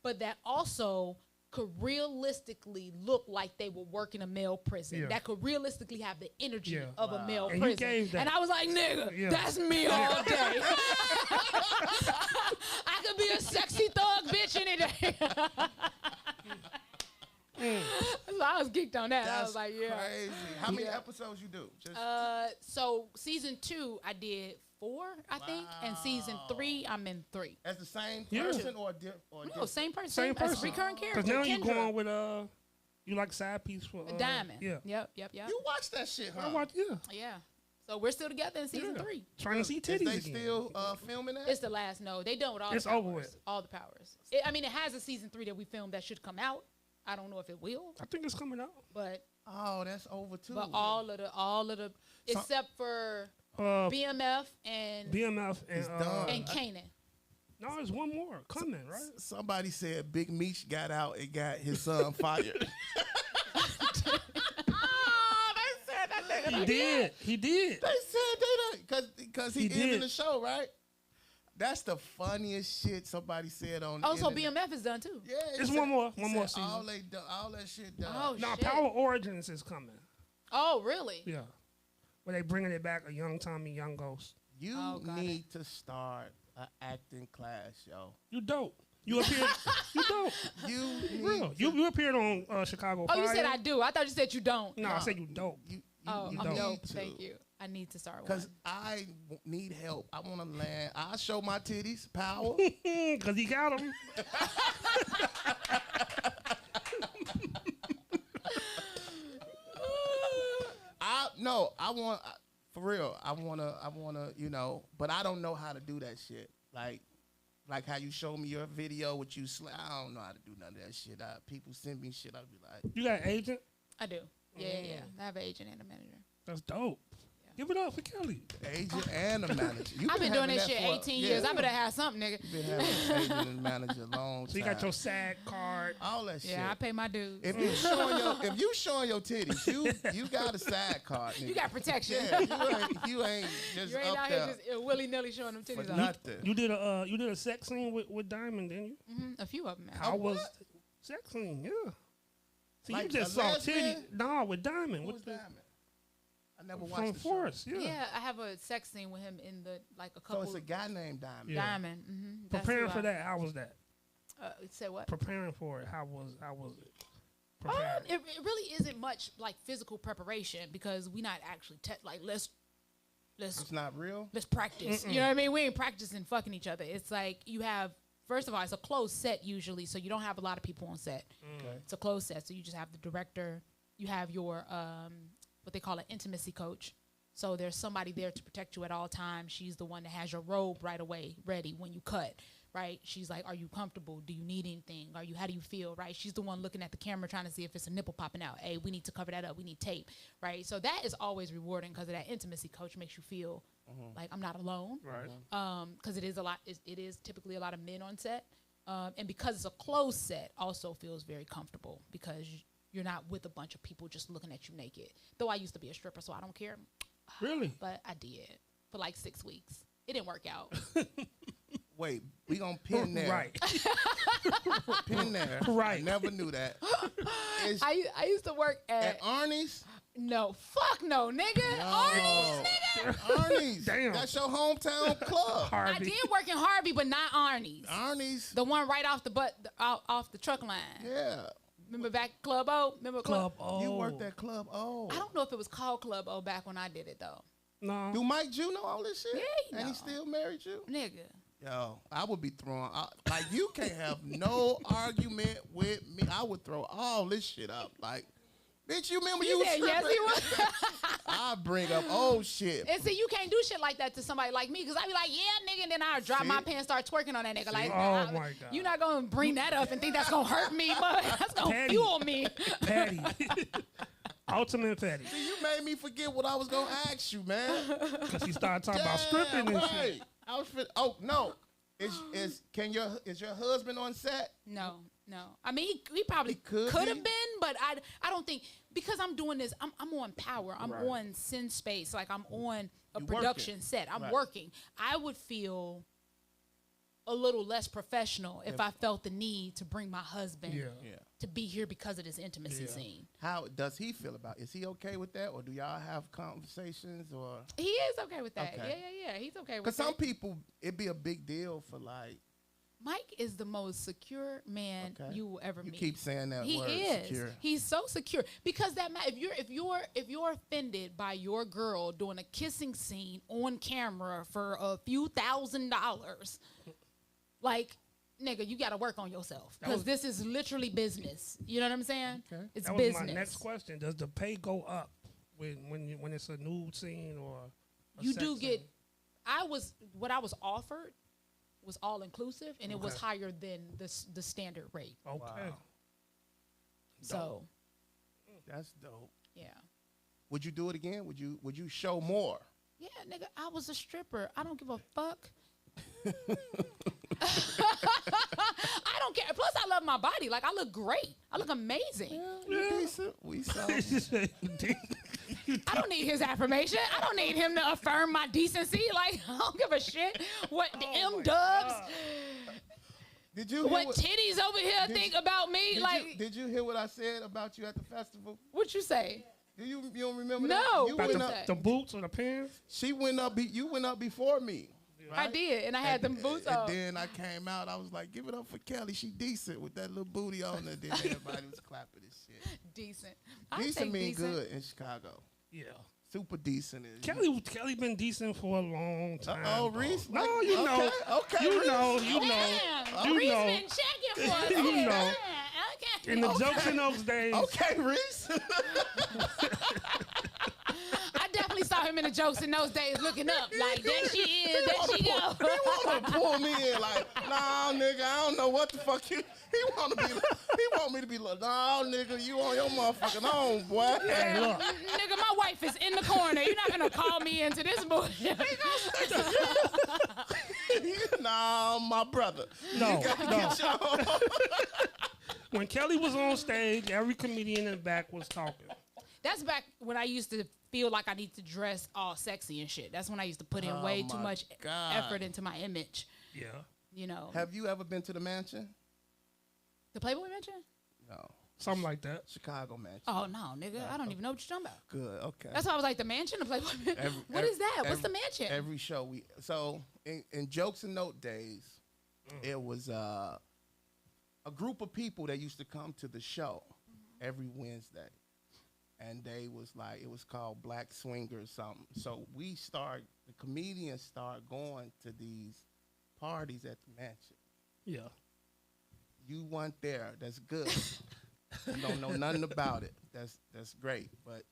but that also could realistically look like they were working a male prison. Yeah. That could realistically have the energy Yeah. of a male And you prison. gave that. And I was like, nigga, Yeah. that's me all day. I could be a sexy thug bitch any day. So I was geeked on that. I That's was like, yeah. crazy. How many Yeah. episodes you do? Just So season 2, I did 4, I think, and season 3, I'm in 3. as the same Yeah. person or No, different? same person. Same As a person. recurring character. Because now you Kendra. going with you like side piece for Diamond. Yeah. Yep. You watch that shit, huh? I watch. Yeah. Yeah. So we're still together in season Yeah. 3. Trying to see Is titties they again. still filming that? It's the last. No, they done with all It's the powers. over with. All the powers. I mean, it has a season 3 that we filmed that should come out. I don't know if it will, I think it's coming out. but Oh, that's over too. all of the except for BMF and BMF and It's done. and Kanan. no, there's one more coming, right? Somebody said Big Meech got out and got his son fired. He did. He did. They said they don't because he He ended did. the show, right? That's the funniest shit somebody said on the Also, internet. BMF is done too. Yeah, It's he one more he season. said all that shit done. Oh, Now shit. Power Origins is coming. Oh, really? Yeah. Where they bringing it back, a young Tommy, young Ghost. You Oh, got need to start an acting class, yo. You dope. You appeared. You dope. You need Real. to- You appeared on Chicago Oh, Fire. you said I do. I thought you said you don't. No, I said you dope. you Oh, you I'm need dope. to. Thank you. I need to start one. Because I need help. I want to land. I'll show my titties, power. Because he got him. I want, for real, I want to, but I don't know how to do that shit. Like how you show me your video with you, I don't know how to do none of that shit. People send me shit, I'll be like, You got an agent? I do. Yeah. I have an agent and a manager. That's dope. Give it up for Kellye. agent and a manager. You I've been doing having this that shit for- 18 yeah, years. I better have something, nigga. you been having an agent and manager a long time. So you got your SAG card. all that shit. Yeah, I pay my dues. If you showing your titties, you got a side card. Nigga. You got protection. Yeah, you ain't just You ain't up out there here just willy nilly showing them for titties off. nothing. You did a sex scene with Diamond, didn't you? A few of them, man. How was what? sex scene? Yeah. See, Like you just a saw lesbian? titty. Nah, with Diamond. Who was With the, Diamond? I never watched from the show. Forrest. Yeah. Yeah, I have a sex scene with him in the a So couple. it's a guy named Diamond. Yeah. Diamond. Mm-hmm. Preparing for that. How was that? Say what? Preparing for it. How was it? Oh, Preparing. it really isn't much like physical preparation because we not actually let's It's not real. let's practice. You know what I mean? We ain't practicing fucking each other. It's like you have. First of all, it's a closed set usually, so you don't have a lot of people on set. Okay. It's a closed set, so you just have the director. You have your what they call an intimacy coach. So there's somebody there to protect you at all times. She's the one that has your robe right away ready when you cut, right? She's like, are you comfortable? Do you need anything? How do you feel, right? She's the one looking at the camera trying to see if it's a nipple popping out. Hey, we need to cover that up. We need tape, right? So that is always rewarding because of that intimacy coach makes you feel like I'm not alone. Right. Because it is a lot. It is typically a lot of men on set, and because it's a closed set, also feels very comfortable because you're not with a bunch of people just looking at you naked. Though I used to be a stripper, so I don't care. Really? But I did for like 6 weeks. It didn't work out. Wait, we gonna pin there. Right. Pin there. Right. I never knew that. I used to work At Arnie's? no, fuck no, nigga. Arnie's, nigga. Arnie's. Damn. That's your hometown club. I Harvey. did work in Harvey, but not Arnie's. Arnie's. The one right off off the truck line. Yeah. Remember back Club O? Remember Club O. You worked at Club O. I don't know if it was called Club O back when I did it though. No. Do Mike Jew know all this shit? Yeah, he And he know. still married you? Nigga. Yo, I would be throwing like you can't have no argument with me. I would throw all this shit up. Like, bitch, you remember you was said yes, he was. I bring up old shit. And see, you can't do shit like that to somebody like me, because I be like, yeah, nigga, and then I drop See? my pants, start twerking on that nigga. Like, Oh, my God. You're not gonna bring that up and think that's gonna hurt me, but that's gonna Petty. fuel me. Patty. Ultimate Patty. See, you made me forget what I was gonna ask you, man. Because he started talking about stripping and right. shit. I was oh no. Is your husband on set? No. I mean, he probably He could could have be. been, but I don't think, because I'm doing this. I'm on Power. I'm Right. on Sin Space. Like, I'm on a You production working. set. I'm Right. working. I would feel a little less professional if I felt the need to bring my husband Yeah. to be here because of this intimacy Yeah. scene. How does he feel about it? Is he okay with that, or do y'all have conversations, or? He is okay with that. Okay. Yeah. He's okay with Because that. some people, it'd be a big deal for like. Mike is the most secure man Okay. you will ever You meet. keep saying that He word, is. secure. He's so secure, because that if you're offended by your girl doing a kissing scene on camera for a few $1,000s, like, nigga, you got to work on yourself, because this is literally business. You know what I'm saying? Okay. It's That was business. my next question. Does the pay go up when it's a nude scene or a You sex do get. scene? What I was offered was all inclusive, and it was Okay. higher than the standard rate. Okay. Wow. So That's dope. yeah. Would you do it again? Would you show more? Yeah, nigga, I was a stripper. I don't give a fuck. I don't care. Plus, I love my body. Like, I look great. I look amazing. You decent. We saw. I don't need his affirmation. I don't need him to affirm my decency. Like, I don't give a shit what the M Dubs, Did you hear what titties over here think about me. Like, did you hear what I said about you at the festival? what you say? You don't remember No. that? You About went the- up, The boots or the pants? she went up. You went up before me. I right? did, and I had them boots and on. then I came out. I was like, "Give it up for Kellye. She decent with that little booty on her." Then everybody was clapping this shit. Decent. I Decent take mean decent. good in Chicago. Yeah. Super decent. Is Kelly been decent for a long time. Oh, though. Reece. No, like- you know. Okay. You Reece. know. Damn, You Reece know. been checking for us. You here. know. Okay. In the jokes in those days. Okay, Reece. I definitely saw him in the jokes in those days, looking up like, there she is, there she go. He want to pull me in like, nah, nigga, I don't know what the fuck you. He want to be. He want me to be like, nah, nigga, you on your motherfucking own, boy. Hey, look. Nigga, my wife is in the corner. You're not gonna call me into this bullshit. Nah, my brother. No. Get your- When Kelly was on stage, every comedian in the back was talking. That's back when I used to feel like I need to dress all sexy and shit. That's when I used to put in way too my much God. effort into my image. Yeah. You know, Have you ever been to the mansion? the Playboy Mansion. No, Something like that. Chicago mansion. Oh no, nigga, I don't even know what you're talking about. Good. Okay. That's why I was like, the mansion, the Playboy Mansion. What is that? What's the mansion? Every show in Jokes and Note days, it was a group of people that used to come to the show every Wednesday, and they was like, it was called Black Swingers something. So the comedians start going to these parties at the mansion. Yeah. You weren't there. That's good. You don't know nothing about it. That's great. But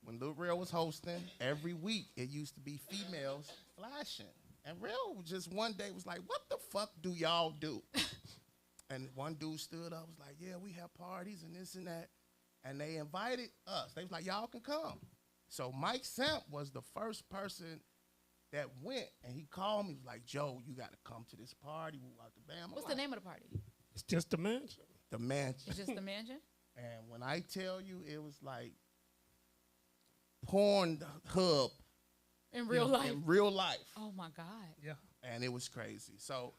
when Lil Real was hosting, every week it used to be females flashing. And Real just one day was like, what the fuck do y'all do? And one dude stood up, was like, yeah, we have parties and this and that. And they invited us. They was like, y'all can come. So Mike Samp was the first person that went, and he called me, was like, Joe, you got to come to this party. We out the band. What's the name of the party? It's just a mansion. The mansion. It's just the mansion. And when I tell you, it was like Pornhub In real life. In real life. Oh my God. Yeah. And it was crazy. So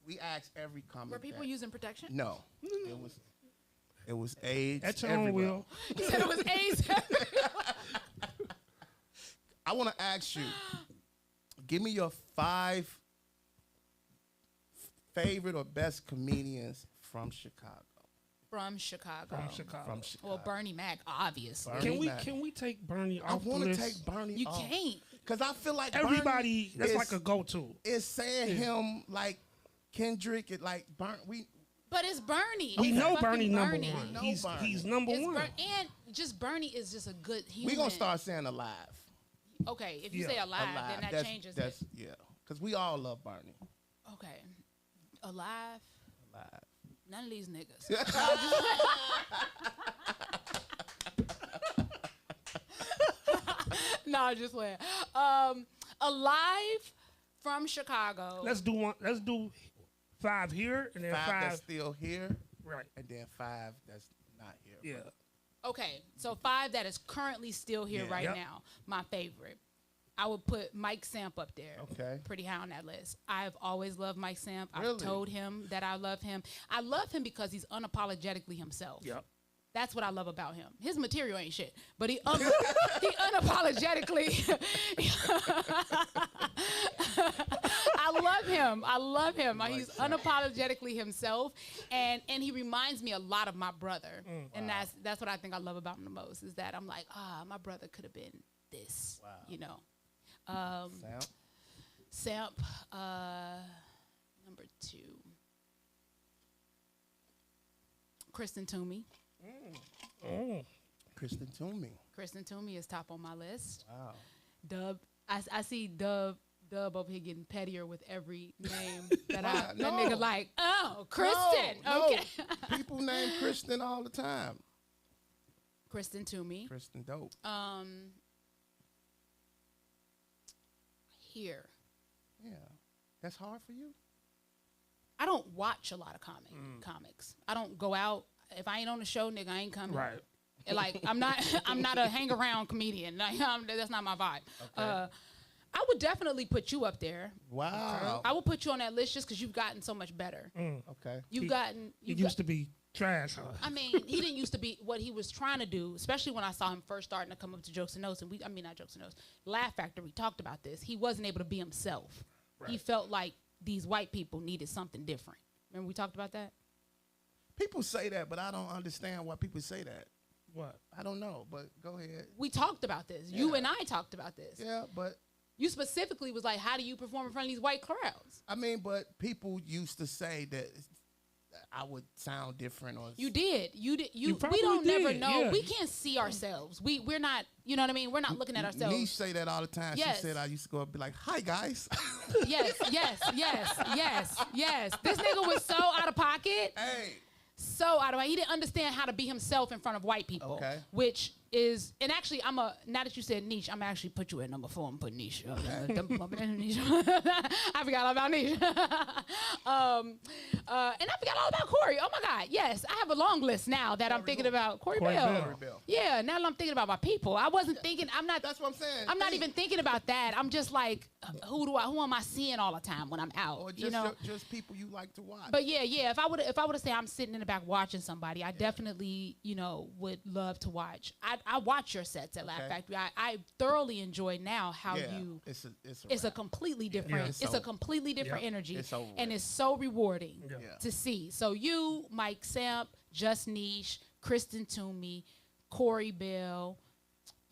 we asked every comment. Were people using protection? No. It was AIDS. At your own everywhere. will. You said it was AIDS. I want to ask you, give me your 5 favorite or best comedians from Chicago. From Chicago. From Chicago. Well, Bernie Mac, obviously. Bernie Can we take Bernie I off the want to list? take Bernie You off. can't. Because I feel like Everybody, Bernie that's is, like a go-to. is saying him like Kendrick, it like But it's Bernie. We It's know fucking Bernie number Bernie. one. know He's Bernie. number It's one. and just Bernie is just a good human. we going to start saying alive. Okay, if you Yeah, say alive, then that that's, changes that's, it. Yeah. Because we all love Bernie. Okay. Alive. Alive. None of these niggas. No, just playing. Alive from Chicago. Let's do one. Let's do 5 here and then 5 5. that's still here. Right. And then 5 that's not here. Yeah. Okay, so 5 that is currently still here Yeah. right Yep. now. My favorite. I would put Mike Samp up there. Okay. Pretty high on that list. I've always loved Mike Samp. Really? I've told him that I love him. I love him because he's unapologetically himself. Yep. That's what I love about him. His material ain't shit, but he unapologetically. I love him. I love him. He's unapologetically himself, and he reminds me a lot of my brother. And that's what I think I love about him the most is that I'm like, my brother could have been this. Wow. You know. Samp? Samp, number 2. Kristen Toomey. Kristen Toomey. Kristen Toomey is top on my list. Wow. Dub, I see Dub over here getting pettier with every name that Why? that No. nigga like. Oh, Kristen. No, Okay. People name Kristen all the time. Kristen Toomey. Kristen dope. Here. Yeah. That's hard for you? I don't watch a lot of comics. I don't go out. If I ain't on the show, nigga, I ain't coming. Right. Like I'm not a hang around comedian. Like, that's not my vibe. Okay. I would definitely put you up there. Wow. I would put you on that list just because you've gotten so much better. Okay. He You've used to be trash, huh? I mean, he didn't used to be what he was trying to do, especially when I saw him first starting to come up to Jokes and Notes. And not Jokes and Notes, Laugh Factory talked about this. He wasn't able to be himself. Right. He felt like these white people needed something different. Remember we talked about that? People say that, but I don't understand why people say that. What? I don't know, but go ahead. We talked about this. You and I talked about this. Yeah, but You specifically was like, how do you perform in front of these white crowds? I mean, but people used to say that I would sound different, or You did. You did. You We probably don't never did, know. yeah. We can't see ourselves. We're not. You know what I mean? We're not looking at ourselves. Niche say that all the time. Yes. She said I used to go up and be like, "Hi guys." Yes. This nigga was so out of pocket. Hey. So out of he didn't understand how to be himself in front of white people. Okay. Which is, and actually, now that you said niche, I'm actually put you at number 4 and put niche. I forgot all about niche. And I forgot all about Corey. Oh my God, yes, I have a long list now that I'm thinking about. Corey Bell. Corey Bell. Yeah, now that I'm thinking about my people. I wasn't thinking. That's what I'm saying. I'm not even thinking about that. I'm just like, who am I seeing all the time when I'm out? Or just, you know. just people you like to watch. But yeah. If I would have said I'm sitting in the back watching somebody, I definitely, would love to watch. I watch your sets at Laugh Factory. I thoroughly enjoy now how you. It's a completely different. Yeah. It's a completely different energy, It's over and with. it's so rewarding Yeah. to see. So you, Mike Samp, Just Niche, Kristen Toomey, Corey Bell.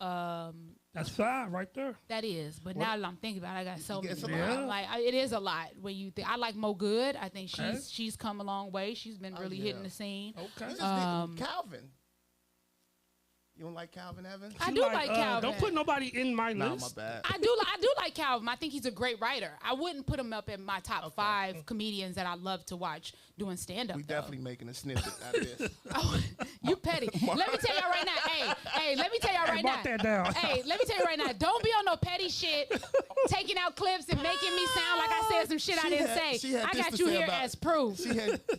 That's 5 right there. That is, but now that I'm thinking about it, I got so many. It's a lot. It is a lot when you think. I like Mo Good. I think she's come a long way. She's been really hitting the scene. Okay. You just did Calvin. You don't like Calvin Evans? I do like Calvin. Don't put nobody in my No, my list. bad. I do like Calvin. I think he's a great writer. I wouldn't put him up in my top 5 comedians that I love to watch doing stand up. We definitely making a snippet out of this. Oh, you petty. Let me tell y'all right now. Hey, let me tell y'all right now. Mark that down. Hey, let me tell you right now. Don't be on no petty shit, taking out clips and making me sound like I said said some shit I didn't say. I got you here as proof.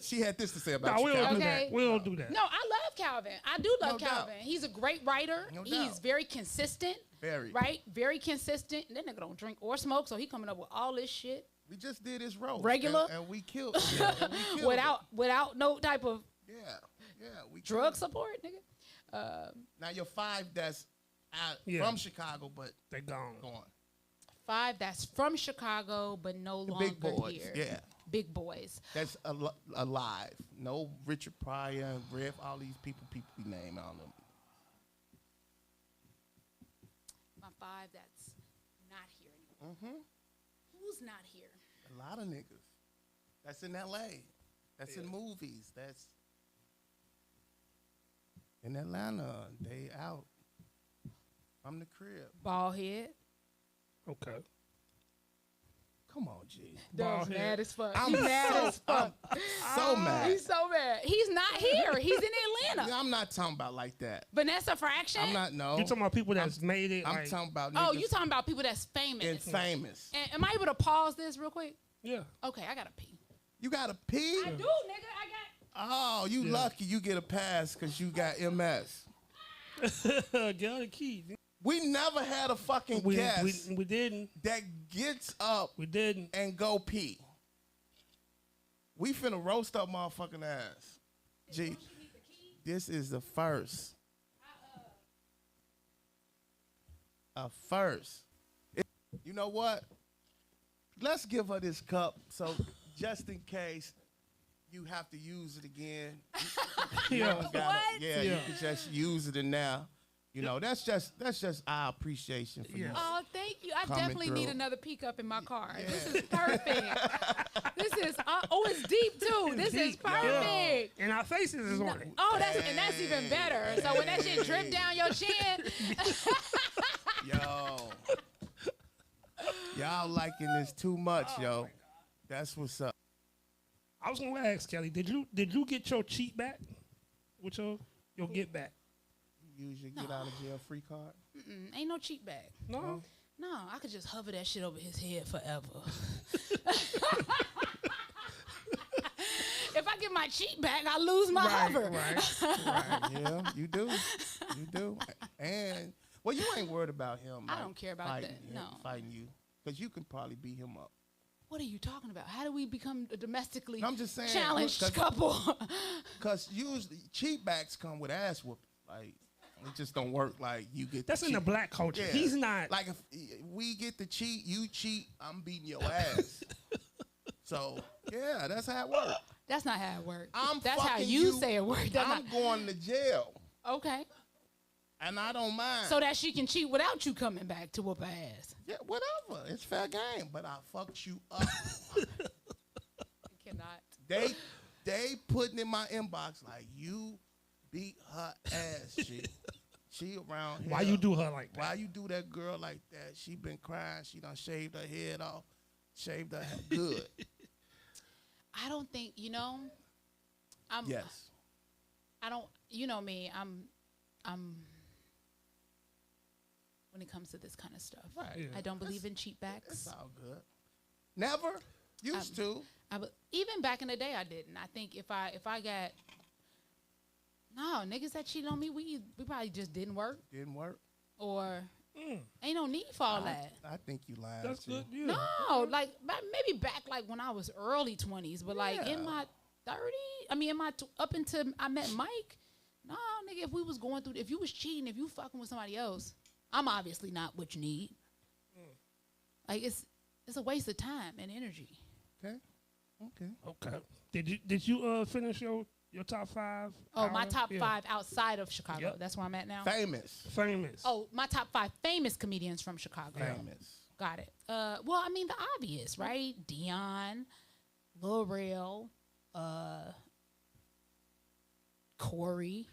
She had this to say about No, we you. don't do Calvin. that. We don't do that. No, I love Calvin. I do love No doubt. Calvin. He's a great writer. No He's doubt. very consistent. Very. Right? Very consistent. And that nigga don't drink or smoke, so he coming up with all this shit. We just did his roast. Regular? And we killed it. Without no type of we drug killed it. support, nigga. Now your 5 that's out from Chicago, but They gone. 5 that's from Chicago, but no The longer big boys, here. yeah. Big boys. That's alive. No Richard Pryor and Griff, all these people we name on them. My 5 that's not here anymore. Who's not here? A lot of niggas. That's in L.A. That's in movies. That's in Atlanta. They out. I'm the crib. Ballhead. Okay. Come on, G. Dubs mad as fuck. I'm He's mad as fuck. So mad. He's so mad. He's not here. He's in Atlanta. I'm not talking about like that. Vanessa Fraction? I'm not, no. You talking about people that's made it? I'm like, talking about Oh, niggas you talking about people that's famous. and famous. And am I able to pause this real quick? Yeah. Okay, I gotta pee. You got to pee? I do, nigga. I got. Oh, you lucky you get a pass because you got MS. Get on the key. We never had a fucking guest We didn't. that gets up We didn't. and go pee. We finna roast up motherfucking ass. G, this is the first. A first. You know what? Let's give her this cup so just in case you have to use it again. You Yeah. don't gotta- What? Yeah, you Yeah. can just use it in now. You know, that's just our appreciation for you. Yeah. Oh, thank you. I Coming definitely need through. another peek up in my car. This is perfect. This is it's deep too. This is Deep, yeah. perfect. And our faces is on it. Oh, that's even better. So when that shit drip down your chin, Yo. Y'all liking this too much, yo. That's what's up. I was gonna ask Kelly, did you get your cheat back? With your get back? Use your get out of jail free card. ain't no cheat bag. No. No, I could just hover that shit over his head forever. If I get my cheat back, I lose my hover. Right. Yeah, you do. You do. And well, you ain't worried about him. I like, don't care about fighting that, him- no. Fighting you. Because you can probably beat him up. What are you talking about? How do we become a domestically I'm just saying, challenged 'cause- couple? Because usually cheat backs come with ass whooping. Like, it just don't work like you get That's the in the cheat. black culture. Yeah. He's not. Like, if we get to cheat, you cheat, I'm beating your ass. So, yeah, that's how it works. That's not how it works. I'm That's how fucking you say it works. That's I'm not, going to jail. okay. And I don't mind. So that she can cheat without you coming back to whoop her ass. yeah, whatever. It's fair game. But I fucked you up. Cannot. They putting in my inbox like, you beat her ass, G. She around here. Why you do her like that? Why you do that girl like that? She been crying. She done shaved her head off. Shaved her head good. I don't think, Yes. I don't, you know me, I'm when it comes to this kind of stuff. Right. Yeah. I don't believe in cheat backs. It's all good. Never used to. Even back in the day, I didn't. I think if I got niggas that cheated on me, we probably just didn't work, Didn't work. or ain't no need for all that. I think you lied. That's too. good. Yeah. No, like maybe back like when I was early 20s, but like in Yeah. my 30, up until I met Mike, no, nigga, if we was going through, if you was cheating, if you fucking with somebody else, I'm obviously not what you need. Like it's a waste of time and energy. Okay. Did you finish your top 5? Oh, my hours? top Yeah. 5 outside of Chicago. Yep. That's where I'm at now. Famous. Famous. Oh, my top 5 famous comedians from Chicago. Famous. Got it. Well, I mean the obvious, right? Dion, Lil Rel, Corey.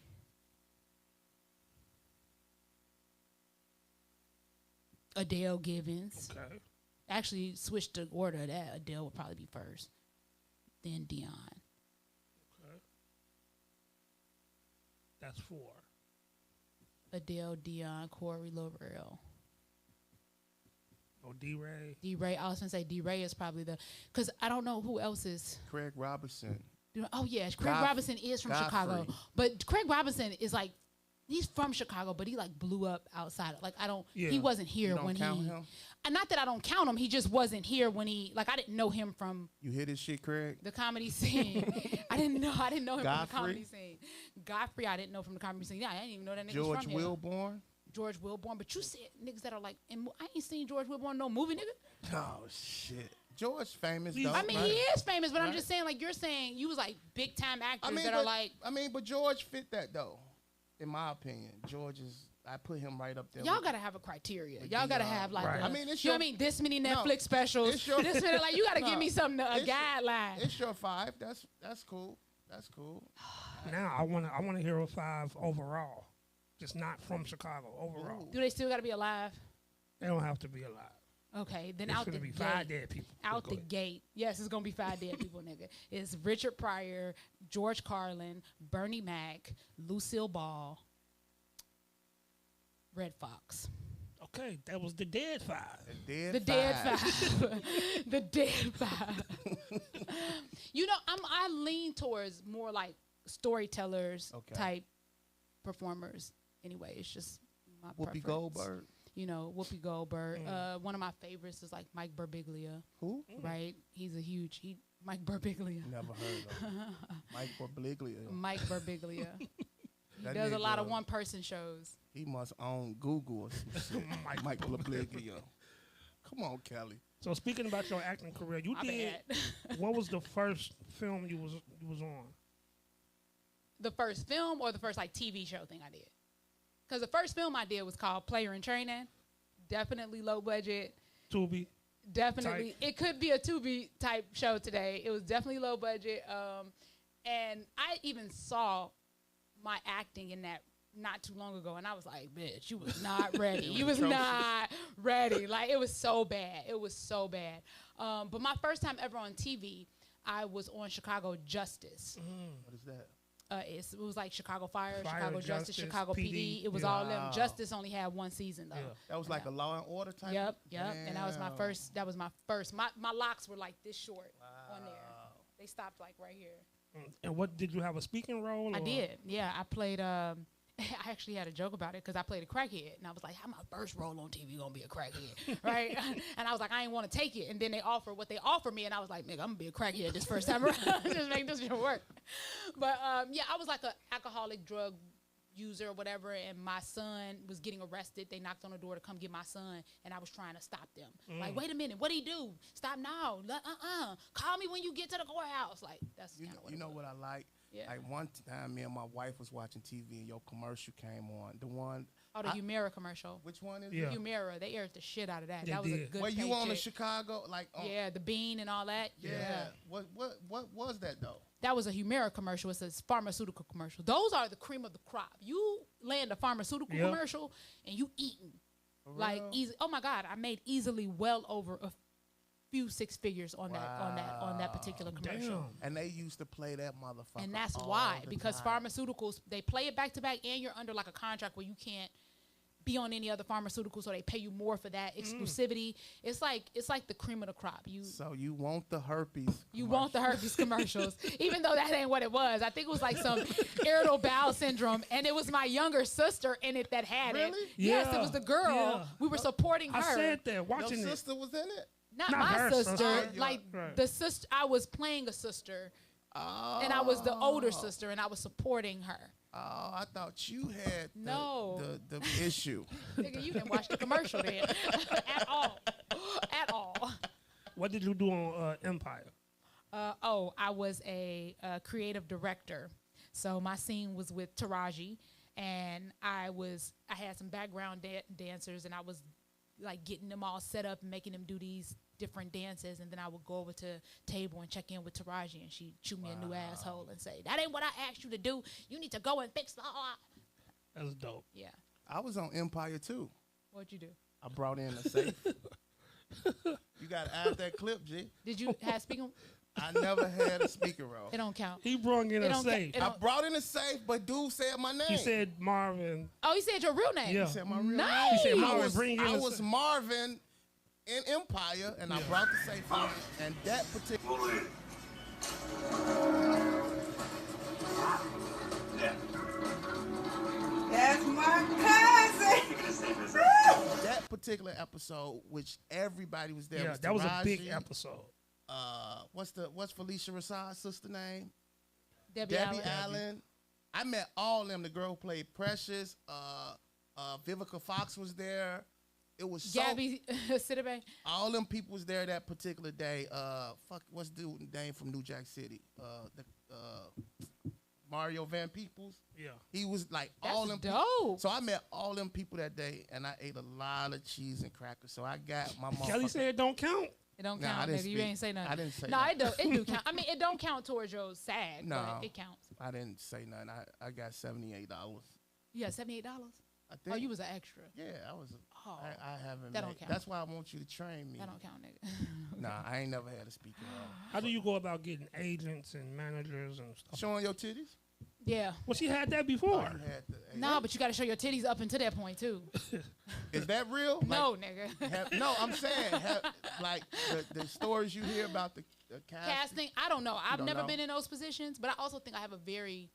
Adele Givens. Okay. Actually, switched the order of that. Adele would probably be first. Then Dion. Okay. That's 4. Adele, Dion, Corey, Lil Rel. Oh, D-Ray. D-Ray. I was gonna say D-Ray is probably because I don't know who else is. Craig Robinson. Oh yeah, Craig Robinson is from Chicago, but Craig Robinson is like he's from Chicago, but he like blew up outside. Like he wasn't here when count he. Him? Not that I don't count him, he just wasn't here when he. Like I didn't know him from. You hear this shit, Craig? The comedy scene. I didn't know him Godfrey? from the comedy scene. Godfrey, I didn't know from the comedy scene. Yeah, I didn't even know that nigga George was from here. Wilborn. George Wilborn, but you said niggas that are like, and I ain't seen George Wilborn in no movie, nigga. Oh shit, George famous though. I mean, right? he is famous, but Right. I'm just saying, like you're saying, you was like big time actors that but, are like. but George fit that though, in my opinion. George is. I put him right up there. Y'all with- gotta have a criteria. with Y'all gotta Dion. have like, Right. a, I mean, it's you know your- what I mean? This many No, Netflix specials. it's your- This many, like you gotta give No, me something, a it's your- guideline. It's your 5. That's cool. That's cool. Now I wanna hear a 5 overall, just not from Chicago overall. Ooh. Do they still gotta be alive? They don't have to be alive. Okay, then It's out the gonna be gate. 5 dead people. Out Go the ahead. gate. Yes, it's gonna be 5 dead people, nigga. It's Richard Pryor, George Carlin, Bernie Mac, Lucille Ball, Red Fox. Okay, that was the dead 5. Dead The dead 5. The dead 5. You know, I lean towards more like storytellers Okay. type performers. Anyway, it's just my Whoopi preference. Goldberg. You know, Whoopi Goldberg. One of my favorites is like Mike Birbiglia. Who? Right? He's a huge Mike Birbiglia. Never heard of him. Mike Birbiglia. Mike Birbiglia. He That does a lot of nigga- one-person shows. He must own Google or some shit. Mike Birbiglia. Come on, Kelly. So speaking about your acting career, you My did. bad. What was the first film you was on? The first film or the first like TV show thing I did? Because the first film I did was called Player in Training. Definitely low budget. Tubi. Definitely. Type. It could be a Tubi type show today. It was definitely low budget. And I even saw my acting in that not too long ago. And I was like, bitch, you was not ready. You was not ready. Like, it was so bad. It was so bad. But my first time ever on TV, I was on Chicago Justice. What is that? It was like Chicago Fire, Fire, Chicago Justice, Justice, Chicago PD. PD. It was Yeah. all them. Wow. Justice only had one season though. Yeah. That was like a Law and Order type. Yep. And that was my Damn. first. That was my first. My locks were like this short on there. Wow. They stopped like right here. And what did you have a speaking role? I or- did. Yeah, I played. I actually had a joke about it because I played a crackhead, and I was like, "How my first role on TV gonna be a crackhead, right?" And I was like, "I didn't want to take it." And then they offered what they offered me, and I was like, "Nigga, I'm gonna be a crackhead this first time around. Just make this shit work." But yeah, I was like an alcoholic, drug user or whatever, and my son was getting arrested. They knocked on the door to come get my son, and I was trying to stop them. Like, wait a minute, what'd he do? Stop now. Call me when you get to the courthouse. Like, that's You kind know, of what you it know was. what I like? Yeah. Like one time, me and my wife was watching TV and your commercial came on. The one. Oh, the Humira commercial. Which one is Yeah. it? Humira, they aired the shit out of that. They That was a did. good Were you on the paycheck. Chicago like? On, Yeah, the bean and all that. Yeah. What was that though? That was a Humira commercial. It's a pharmaceutical commercial. Those are the cream of the crop. You land a pharmaceutical Yep. commercial and you eating. For Like real? easy. Oh my God, I made easily well over a few 6 figures on that particular commercial. Damn. And they used to play that motherfucker. And that's all why, the because time. pharmaceuticals, they play it back to back, and you're under like a contract where you can't be on any other pharmaceutical, so they pay you more for that exclusivity. It's like the cream of the crop. So you want the herpes? You want the herpes commercials, even though that ain't what it was. I think it was like some irritable bowel syndrome, and it was my younger sister in it that had it. Really? Yes, it Yeah, was the girl. yeah. We were supporting her. I said that Your watching it. sister was in it. Not Not my her sister, sister. like Right. the sister. I was playing a sister, Oh. and I was the older sister, and I was supporting her. Oh, I thought you had No. the issue. Nigga, you didn't watch the commercial then at all, at all. What did you do on Empire? I was a creative director. So my scene was with Taraji, and I had some background dancers, and I was like getting them all set up and making them do these different dances, and then I would go over to table and check in with Taraji, and she'd chew me a new asshole and say, "That ain't what I asked you to do. You need to go and fix the." That's dope. Yeah. I was on Empire too. What'd you do? I brought in a safe. You got to add that clip, G. Did you have speaking? I never had a speaker role. It don't count. He brought in It a don't safe. ca- it I don't- brought in a safe, but dude said my name. He said Marvin. Oh, he said your real name. Yeah. He said my real Nice. name. He said I Marvin, was, bring in I a was sa- Marvin in Empire, and I brought the safe in, and that particular. That's my cousin. That particular episode, which everybody was there. Yeah, that was a big episode. What's Felicia Rasad's sister name? Debbie Allen. I met all them. The girl who played Precious. Vivica Fox was there. It was Gabby Sidibe. All them people was there that particular day. What's the dude's name from New Jack City? Mario Van Peebles. Yeah. He was like That's all them dope. people. So I met all them people that day, and I ate a lot of cheese and crackers. So I got my mom. Kellye said it don't count. It don't Nah, I count, didn't nigga. You speak. ain't say nothing. I didn't say No, nothing. it do count. I mean, it don't count towards your SAG, No. but it counts. I didn't say nothing. I got $78. You got $78? I think. Oh, you was an extra. Yeah, I was. Oh, I haven't. that don't count. That's why I want you to train me. that don't count, nigga. Nah, I ain't never had a speaking role. How do you go about getting agents and managers and stuff? Showing your titties? Yeah. Well, she had that before. You had the, No, but you got to show your titties up until that point too. Is that real? No, nigga. No, I'm saying, like the stories you hear about the Casting, I don't know. I've don't never know? been in those positions, but I also think I have a very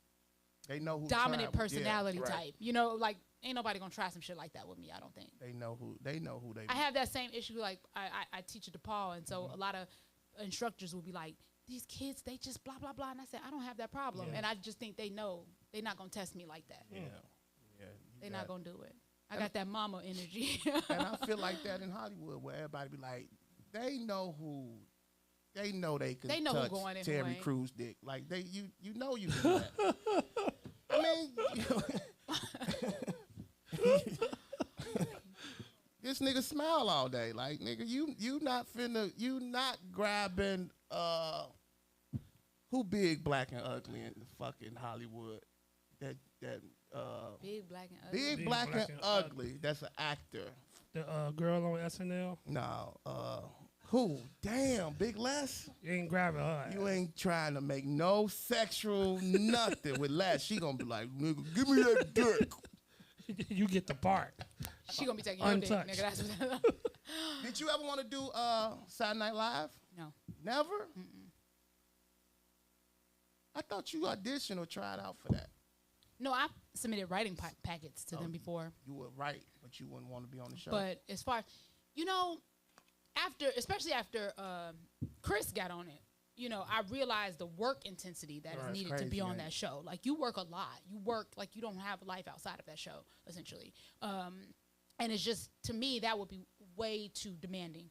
They know who dominant tried with. Yeah, personality right. type. You know, like ain't nobody gonna try some shit like that with me. I don't think. They know who they. I have that same issue. Like I teach at DePaul, and so a lot of instructors will be like, "These kids, they just blah blah blah," and I said, "I don't have that problem," and I just think they know they're not gonna test me like that. Yeah. They're not gonna do it. I got that mama energy. And I feel like that in Hollywood, where everybody be like, they know who. They know they can They know who touch going and who Terry ain't. Crews' dick. Like you know you can do that. I mean, this nigga smile all day. Like nigga, you not grabbing who big, black, and ugly in the fucking Hollywood. That Big black and ugly. big, black, and ugly. That's an actor. The girl on SNL, No, who? Damn, Big Les. you ain't grabbing her. You ain't trying to make no sexual nothing with Les. She gonna be like, nigga, give me that dick. You get the part. She gonna be taking your dick, Untouched. nigga. That's what. Did you ever want to do Saturday Night Live? No. Never? I thought you auditioned or tried out for that. No, I've submitted writing packets to them before. You were right, but you wouldn't want to be on the show. But as far, you know, especially after Chris got on it, you know, I realized the work intensity that is needed to be on that show. Like, you work a lot. You work like you don't have a life outside of that show, essentially. And it's just, to me, that would be way too demanding.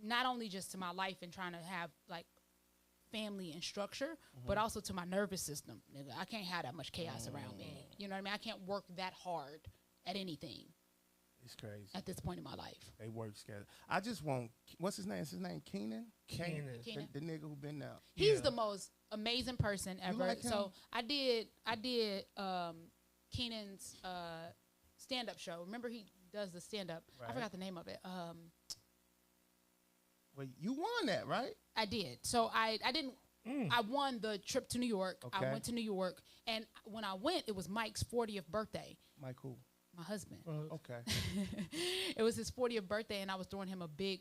Not only just to my life and trying to have, like, family and structure, but also to my nervous system. Nigga, I can't have that much chaos around me. You know what I mean? I can't work that hard at anything. It's crazy. At this point in my life. They work together. I just want, what's his name? Is his name Keenan? Keenan. The nigga who been there. He's the most amazing person ever. like him? So I did Keenan's stand-up show. Remember, he does the stand-up. Right. I forgot the name of it. Well, you won that, right? I did. So I didn't. I won the trip to New York. Okay. I went to New York, and when I went, it was Mike's 40th birthday. Mike who? My husband. Okay. It was his 40th birthday, and I was throwing him a big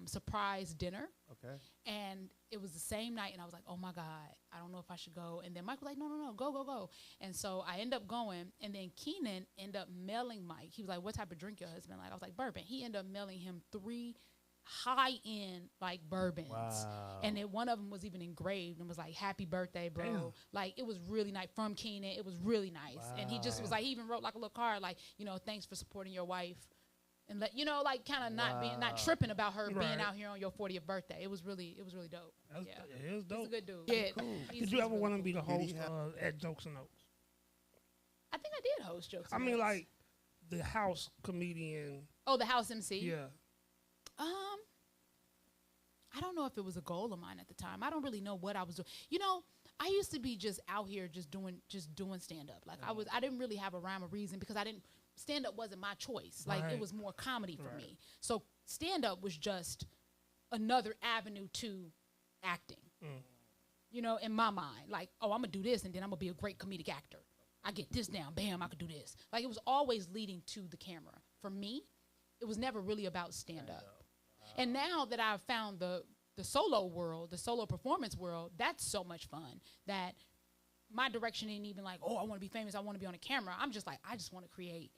surprise dinner. Okay. And it was the same night, and I was like, oh, my God, I don't know if I should go. And then Mike was like, no, go. And so I ended up going, and then Keenan ended up mailing Mike. He was like, what type of drink your husband like? I was like, bourbon. He ended up mailing him 3 high-end, like, bourbons. Wow. And then one of them was even engraved and was like, happy birthday, bro. Damn. Like, it was really nice. From Keenan, it was really nice. Wow. And he just was like, he even wrote, like, a little card, like, you know, thanks for supporting your wife. And let you know, like, kind of not tripping about her being out here on your 40th birthday. It was really dope. It was dope. He's a good dude. Yeah. Cool. Did you ever want to be the Did he host at Jokes and Notes? I think I did host Jokes. I and mean, Notes. like the house comedian. Oh, the house MC. Yeah. I don't know if it was a goal of mine at the time. I don't really know what I was doing. You know, I used to be just out here just doing stand up. Like I didn't really have a rhyme or reason because stand up wasn't my choice. Like it was more comedy for me. So stand up was just another avenue to acting. You know, in my mind, like, oh, I'm gonna do this and then I'm gonna be a great comedic actor. I get this down, bam, I could do this. Like, it was always leading to the camera. For me, it was never really about stand up. And now that I've found the solo world, the solo performance world, that's so much fun that my direction ain't even like, oh, I want to be famous, I want to be on a camera. I'm just like, I just want to create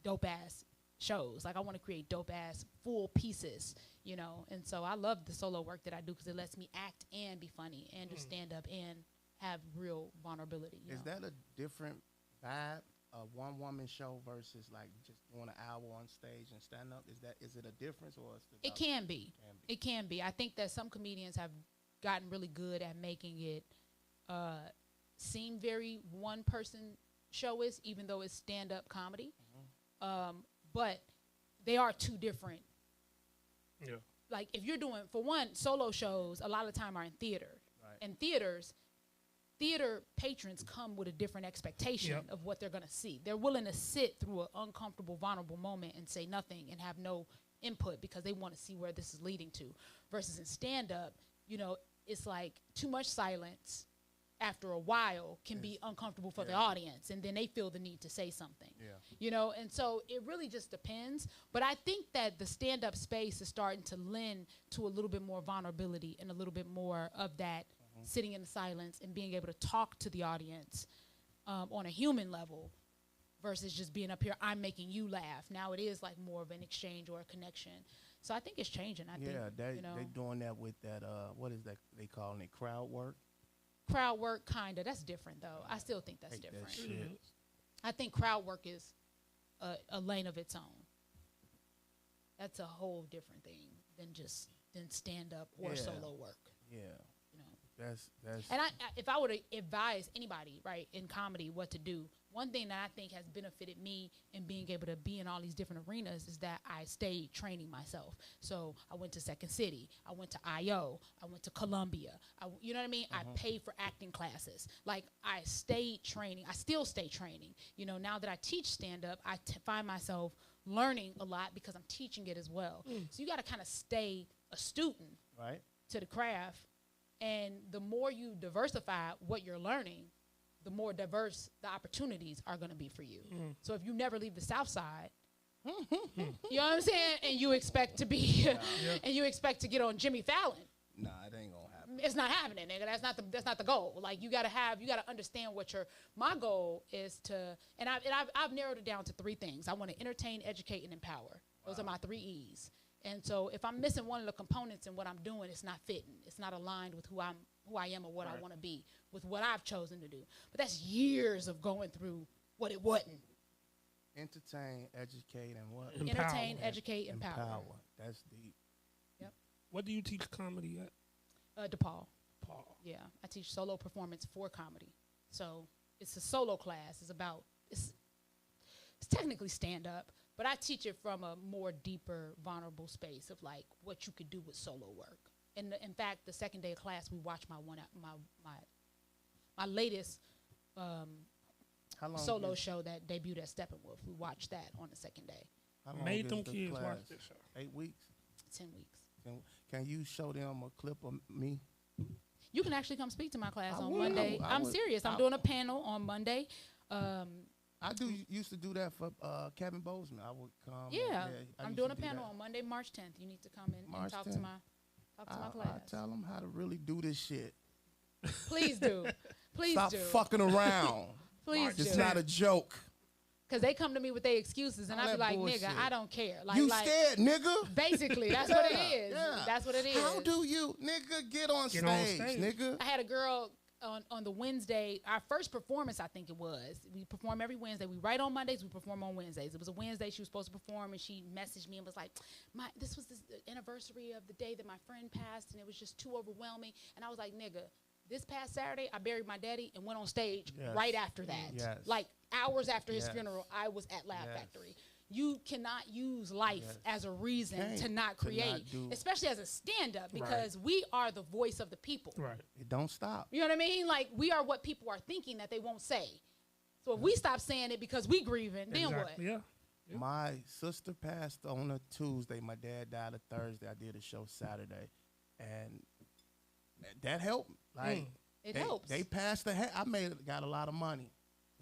dope ass shows. Like I want to create dope ass full pieces, you know. And so I love the solo work that I do because it lets me act and be funny and do stand up and have real vulnerability. You Is know? that a different vibe, a one woman show versus like just doing an hour on stage and stand up? Is it a difference or is It can be. It can be. I think that some comedians have gotten really good at making it seem very one person showish, even though it's stand up comedy. But they are two different. Yeah. Like if you're doing, for one, solo shows a lot of time are in theater. Right. And theater patrons come with a different expectation of what they're going to see. They're willing to sit through an uncomfortable, vulnerable moment and say nothing and have no input because they want to see where this is leading to. Versus in stand-up, you know, it's like too much silence after a while can be uncomfortable for the audience, and then they feel the need to say something. You know, and so it really just depends. But I think that the stand-up space is starting to lend to a little bit more vulnerability and a little bit more of that sitting in the silence and being able to talk to the audience on a human level versus just being up here, I'm making you laugh. Now it is like more of an exchange or a connection. So I think it's changing. I think, you know, they doing that with that, what is that they calling it, crowd work? Crowd work, kind of. That's different, though. I still think that's different. That shit. I think crowd work is a lane of its own. That's a whole different thing than stand-up or solo work. Yeah. You know. That's And if I were to advise anybody, right, in comedy what to do, one thing that I think has benefited me in being able to be in all these different arenas is that I stayed training myself. So I went to Second City, I went to I.O., I went to Columbia. You know what I mean? I paid for acting classes. Like I stayed training. I still stay training. You know, now that I teach stand-up, I find myself learning a lot because I'm teaching it as well. So you got to kind of stay a student to the craft. And the more you diversify what you're learning, the more diverse the opportunities are going to be for you. So if you never leave the South Side, you know what I'm saying, and you expect to be, and you expect to get on Jimmy Fallon, nah, it ain't gonna happen. it's not happening, nigga. That's not the goal. Like you gotta understand what my goal is to, and I've narrowed it down to 3 things. I want to entertain, educate, and empower. Those are my 3 E's. And so if I'm missing one of the components in what I'm doing, it's not fitting. It's not aligned with who I am or what I want to be, with what I've chosen to do. But that's years of going through what it wasn't. Entertain, educate, and what? Empower. Entertain, educate, empower. That's deep. Yep. What do you teach comedy at? DePaul. Paul. Yeah, I teach solo performance for comedy. So it's a solo class. It's technically stand-up, but I teach it from a more deeper, vulnerable space of like what you could do with solo work. And in fact, the second day of class, we watched my latest solo show that debuted at Steppenwolf. We watched that on the second day. How long Made is them the kids class? watch this show. 8 weeks. 10 weeks. Can you show them a clip of me? You can actually come speak to my class I on would. Monday. I'm serious. I'm doing a panel on Monday. I used to do that for Kevin Bozeman. I would come. Yeah, I I'm used doing to a do panel that. on Monday, March 10th. You need to come in March and talk 10th. to my class. I tell them how to really do this shit. Please do. Please Stop do. fucking around. Please It's do. not a joke. Because they come to me with their excuses, and All I be that like, bullshit. nigga, I don't care. You scared, nigga? Basically, that's what it is. Yeah. That's what it is. How do you, nigga, get on stage, nigga? I had a girl on the Wednesday, our first performance, I think it was. We perform every Wednesday. We write on Mondays, we perform on Wednesdays. It was a Wednesday she was supposed to perform, and she messaged me and was like, this was the anniversary of the day that my friend passed, and it was just too overwhelming. And I was like, nigga, this past Saturday, I buried my daddy and went on stage right after that. Yes. Like hours after his funeral, I was at Laugh Factory. You cannot use life as a reason to not create, especially as a stand-up, because we are the voice of the people. Right. It don't stop. You know what I mean? Like, we are what people are thinking that they won't say. So if we stop saying it because we grieving, then what? Yeah. My sister passed on a Tuesday. My dad died a Thursday. I did a show Saturday, and that helped. Like It helps. They passed got a lot of money.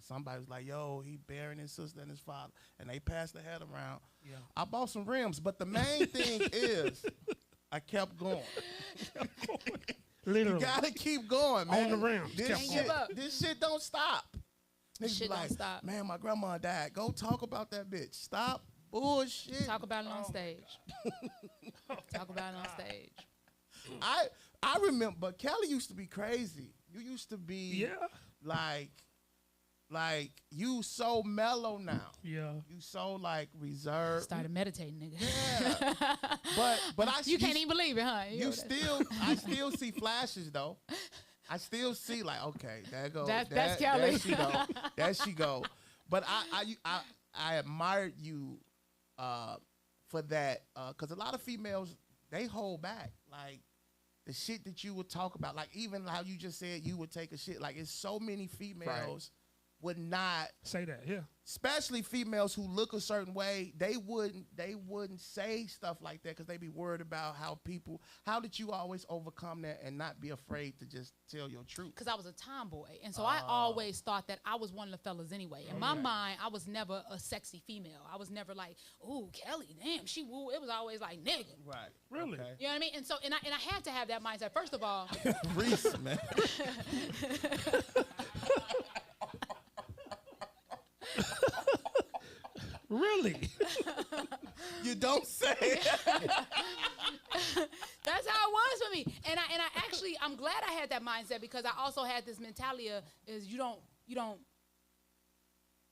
Somebody was like, yo, he burying his sister and his father. And they passed the hat around. Yeah. I bought some rims. But the main thing is I kept going. Literally. You gotta keep going, man. On the rims. This shit don't stop. Niggas Shit be like, don't stop. man, my grandma died. Go talk about that bitch. Stop bullshit. Talk about it on stage. Talk about it on stage. I remember, but Kelly used to be crazy. You used to be like you so mellow now. Yeah. You so like reserved. Started meditating, nigga. Yeah. but you can't even believe it, huh? I still see flashes though. I still see like, okay, there go. That's Kelly. There she go. There she go. But I admired you for that because a lot of females, they hold back. Like the shit that you would talk about, like even how you just said you would take a shit. Like it's so many females would not say that, yeah. Especially females who look a certain way, they wouldn't say stuff like that because they be worried about how did you always overcome that and not be afraid to just tell your truth? Because I was a tomboy, and so I always thought that I was one of the fellas anyway. In my mind, I was never a sexy female. I was never like, ooh, Kelly, damn, she woo. It was always like, nigga. Right. Really? Okay. You know what I mean? And so, and I have to have that mindset. First of all, Reece, man. Really? You don't say. that's how it was for me. And I actually, I'm glad I had that mindset because I also had this mentality of is you don't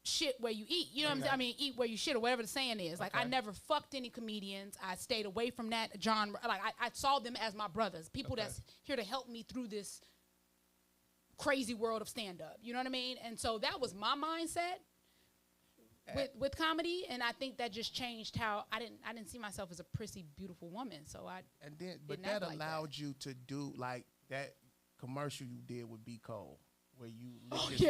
shit where you eat. You know what I'm saying? I mean, eat where you shit or whatever the saying is. Like I never fucked any comedians. I stayed away from that genre. Like I saw them as my brothers, people that's here to help me through this crazy world of stand up. You know what I mean? And so that was my mindset. With comedy, and I think that just changed how I didn't see myself as a prissy, beautiful woman. So but that allowed you to do like that commercial you did with B. Cole, where you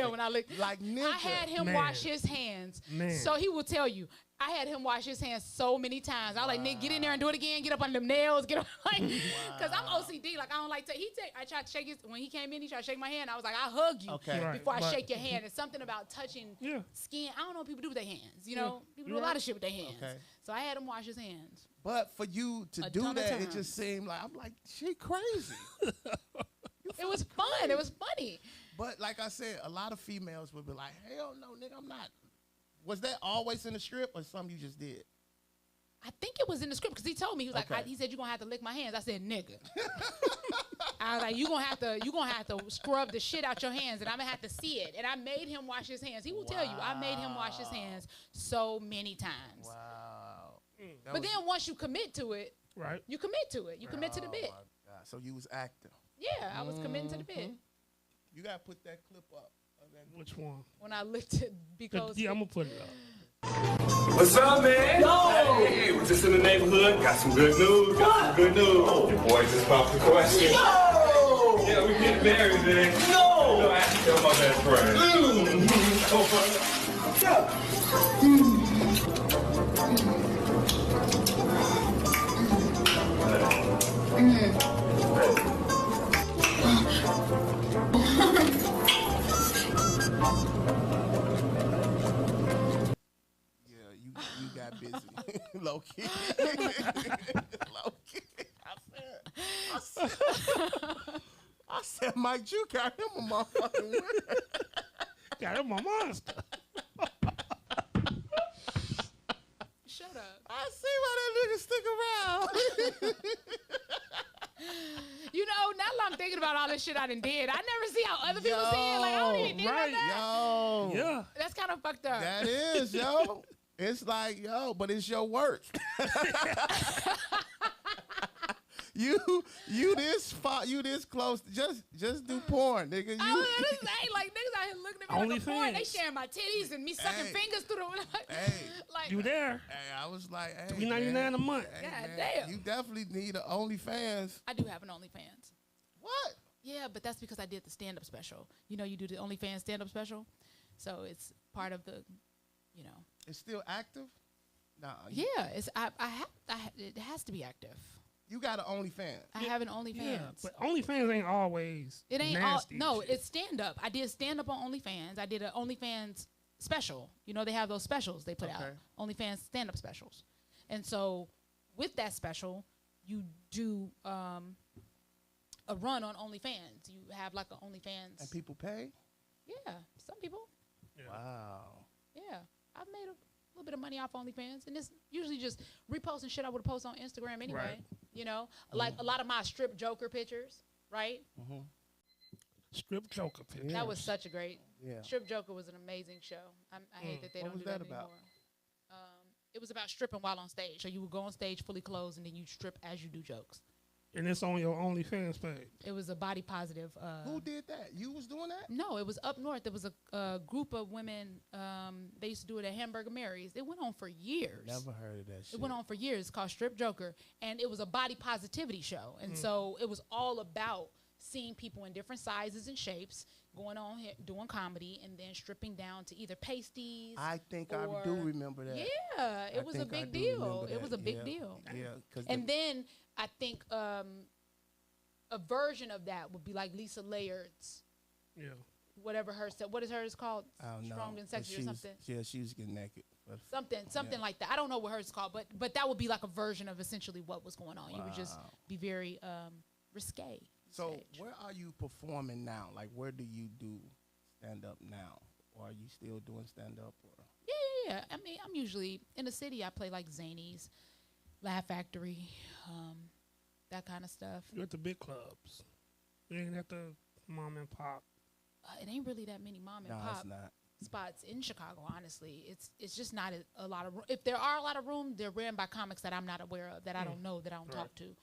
when I licked like nigga. I had him wash his hands. Man. So he will tell you, I had him wash his hands so many times. I was like, nigga, get in there and do it again. Get up on them nails. Get up, like, because I'm OCD. Like I don't like to. I tried to shake his when he came in. He tried to shake my hand. I was like, I hug you before I shake your hand. It's something about touching skin. I don't know what people do with their hands. You know, people do a lot of shit with their hands. Okay. So I had him wash his hands. But for you to do that, it just seemed like I'm like, she crazy. It was fun. It was funny. But like I said, a lot of females would be like, hell no, nigga, I'm not. Was that always in the script or something you just did? I think it was in the script because he told me, he was like, he said, you're going to have to lick my hands. I said, nigga. I was like, you're going to have to scrub the shit out your hands and I'm going to have to see it. And I made him wash his hands. He will tell you, I made him wash his hands so many times. Wow. But then once you commit to it, you commit to it. You commit to the bit. My God. So you was acting. Yeah, I was committing to the bit. You got to put that clip up. Which one? When I licked it because I'm gonna put it up. What's up, man? Yo! Hey, we're just in the neighborhood. Got some good news. Your boy just popped the question. No! Yeah, we getting married, man. No! You know, I have to tell my best friend. What's up? You got busy. Low key. Low key. I said, Mike, you got him a motherfucking winner. Got him a monster. shut up. I see why that nigga stick around. You know, now that I'm thinking about all this shit I done did, I never see how other people see it. Like, I don't even think about that. Yo. Yeah. That's kind of fucked up. That is, yo. It's like, yo, but it's your work. You this close. Just do porn, nigga. I was gonna say, like, niggas out here looking at me like a porn. They OnlyFans. sharing my titties and me sucking fingers through the Hey. like, You there? Hey, I was like, hey, $3.99 a month. Hey, God man, damn. You definitely need an OnlyFans. I do have an OnlyFans. What? Yeah, but that's because I did the stand-up special. You know, you do the OnlyFans stand-up special, so it's part of the, you know. It's still active? Nah. Yeah, it's it has to be active. You got an OnlyFans. I have an OnlyFans. Yeah, but OnlyFans ain't always It ain't nasty all. No, shit. it's stand up. I did stand up on OnlyFans. I did an OnlyFans special. You know, they have those specials they put out. OnlyFans stand up specials. And so with that special, you do a run on OnlyFans. You have like an OnlyFans. And people pay? Yeah, some people. Yeah. Wow. Yeah, I've made a little bit of money off OnlyFans, and it's usually just reposting shit I would post on Instagram anyway. Right. You know, like a lot of my strip Joker pictures, right? Strip Joker picture. That was such a great. Yeah. Strip Joker was an amazing show. I hate that they What don't was do that that about? anymore. It was about stripping while on stage. So you would go on stage fully clothed, and then you strip as you do jokes. And it's on your OnlyFans page. It was a body positive. Who did that? You was doing that? No, it was up north. There was a group of women. They used to do it at Hamburger Mary's. It went on for years. Never heard of that shit. It went on for years. It's called Strip Joker, and it was a body positivity show. And so it was all about seeing people in different sizes and shapes going on here doing comedy, and then stripping down to either pasties. I think I or- do remember that. Yeah, it was a think I big do deal. remember It that. was a big Yeah. deal. Yeah. And then I think a version of that would be like Lisa Layard's, Yeah. whatever her said. What is hers called? I don't know. Strong and but Sexy she or was- something. Yeah, she was getting naked. But Something like that. I don't know what hers is called, but that would be like a version of essentially what was going on. You would just be very risque. on so stage. where are you performing now? Like, where do you do stand up now? Or are you still doing stand up? Or Yeah. I mean, I'm usually in the city. I play like Zany's, Laugh Factory, that kind of stuff. You're at the big clubs. You ain't at the mom and pop. It ain't really that many mom and no, pop it's not. spots in Chicago. Honestly, it's just not a lot of room. If there are a lot of room, they're ran by comics that I'm not aware of, that I don't know, that I don't talk to.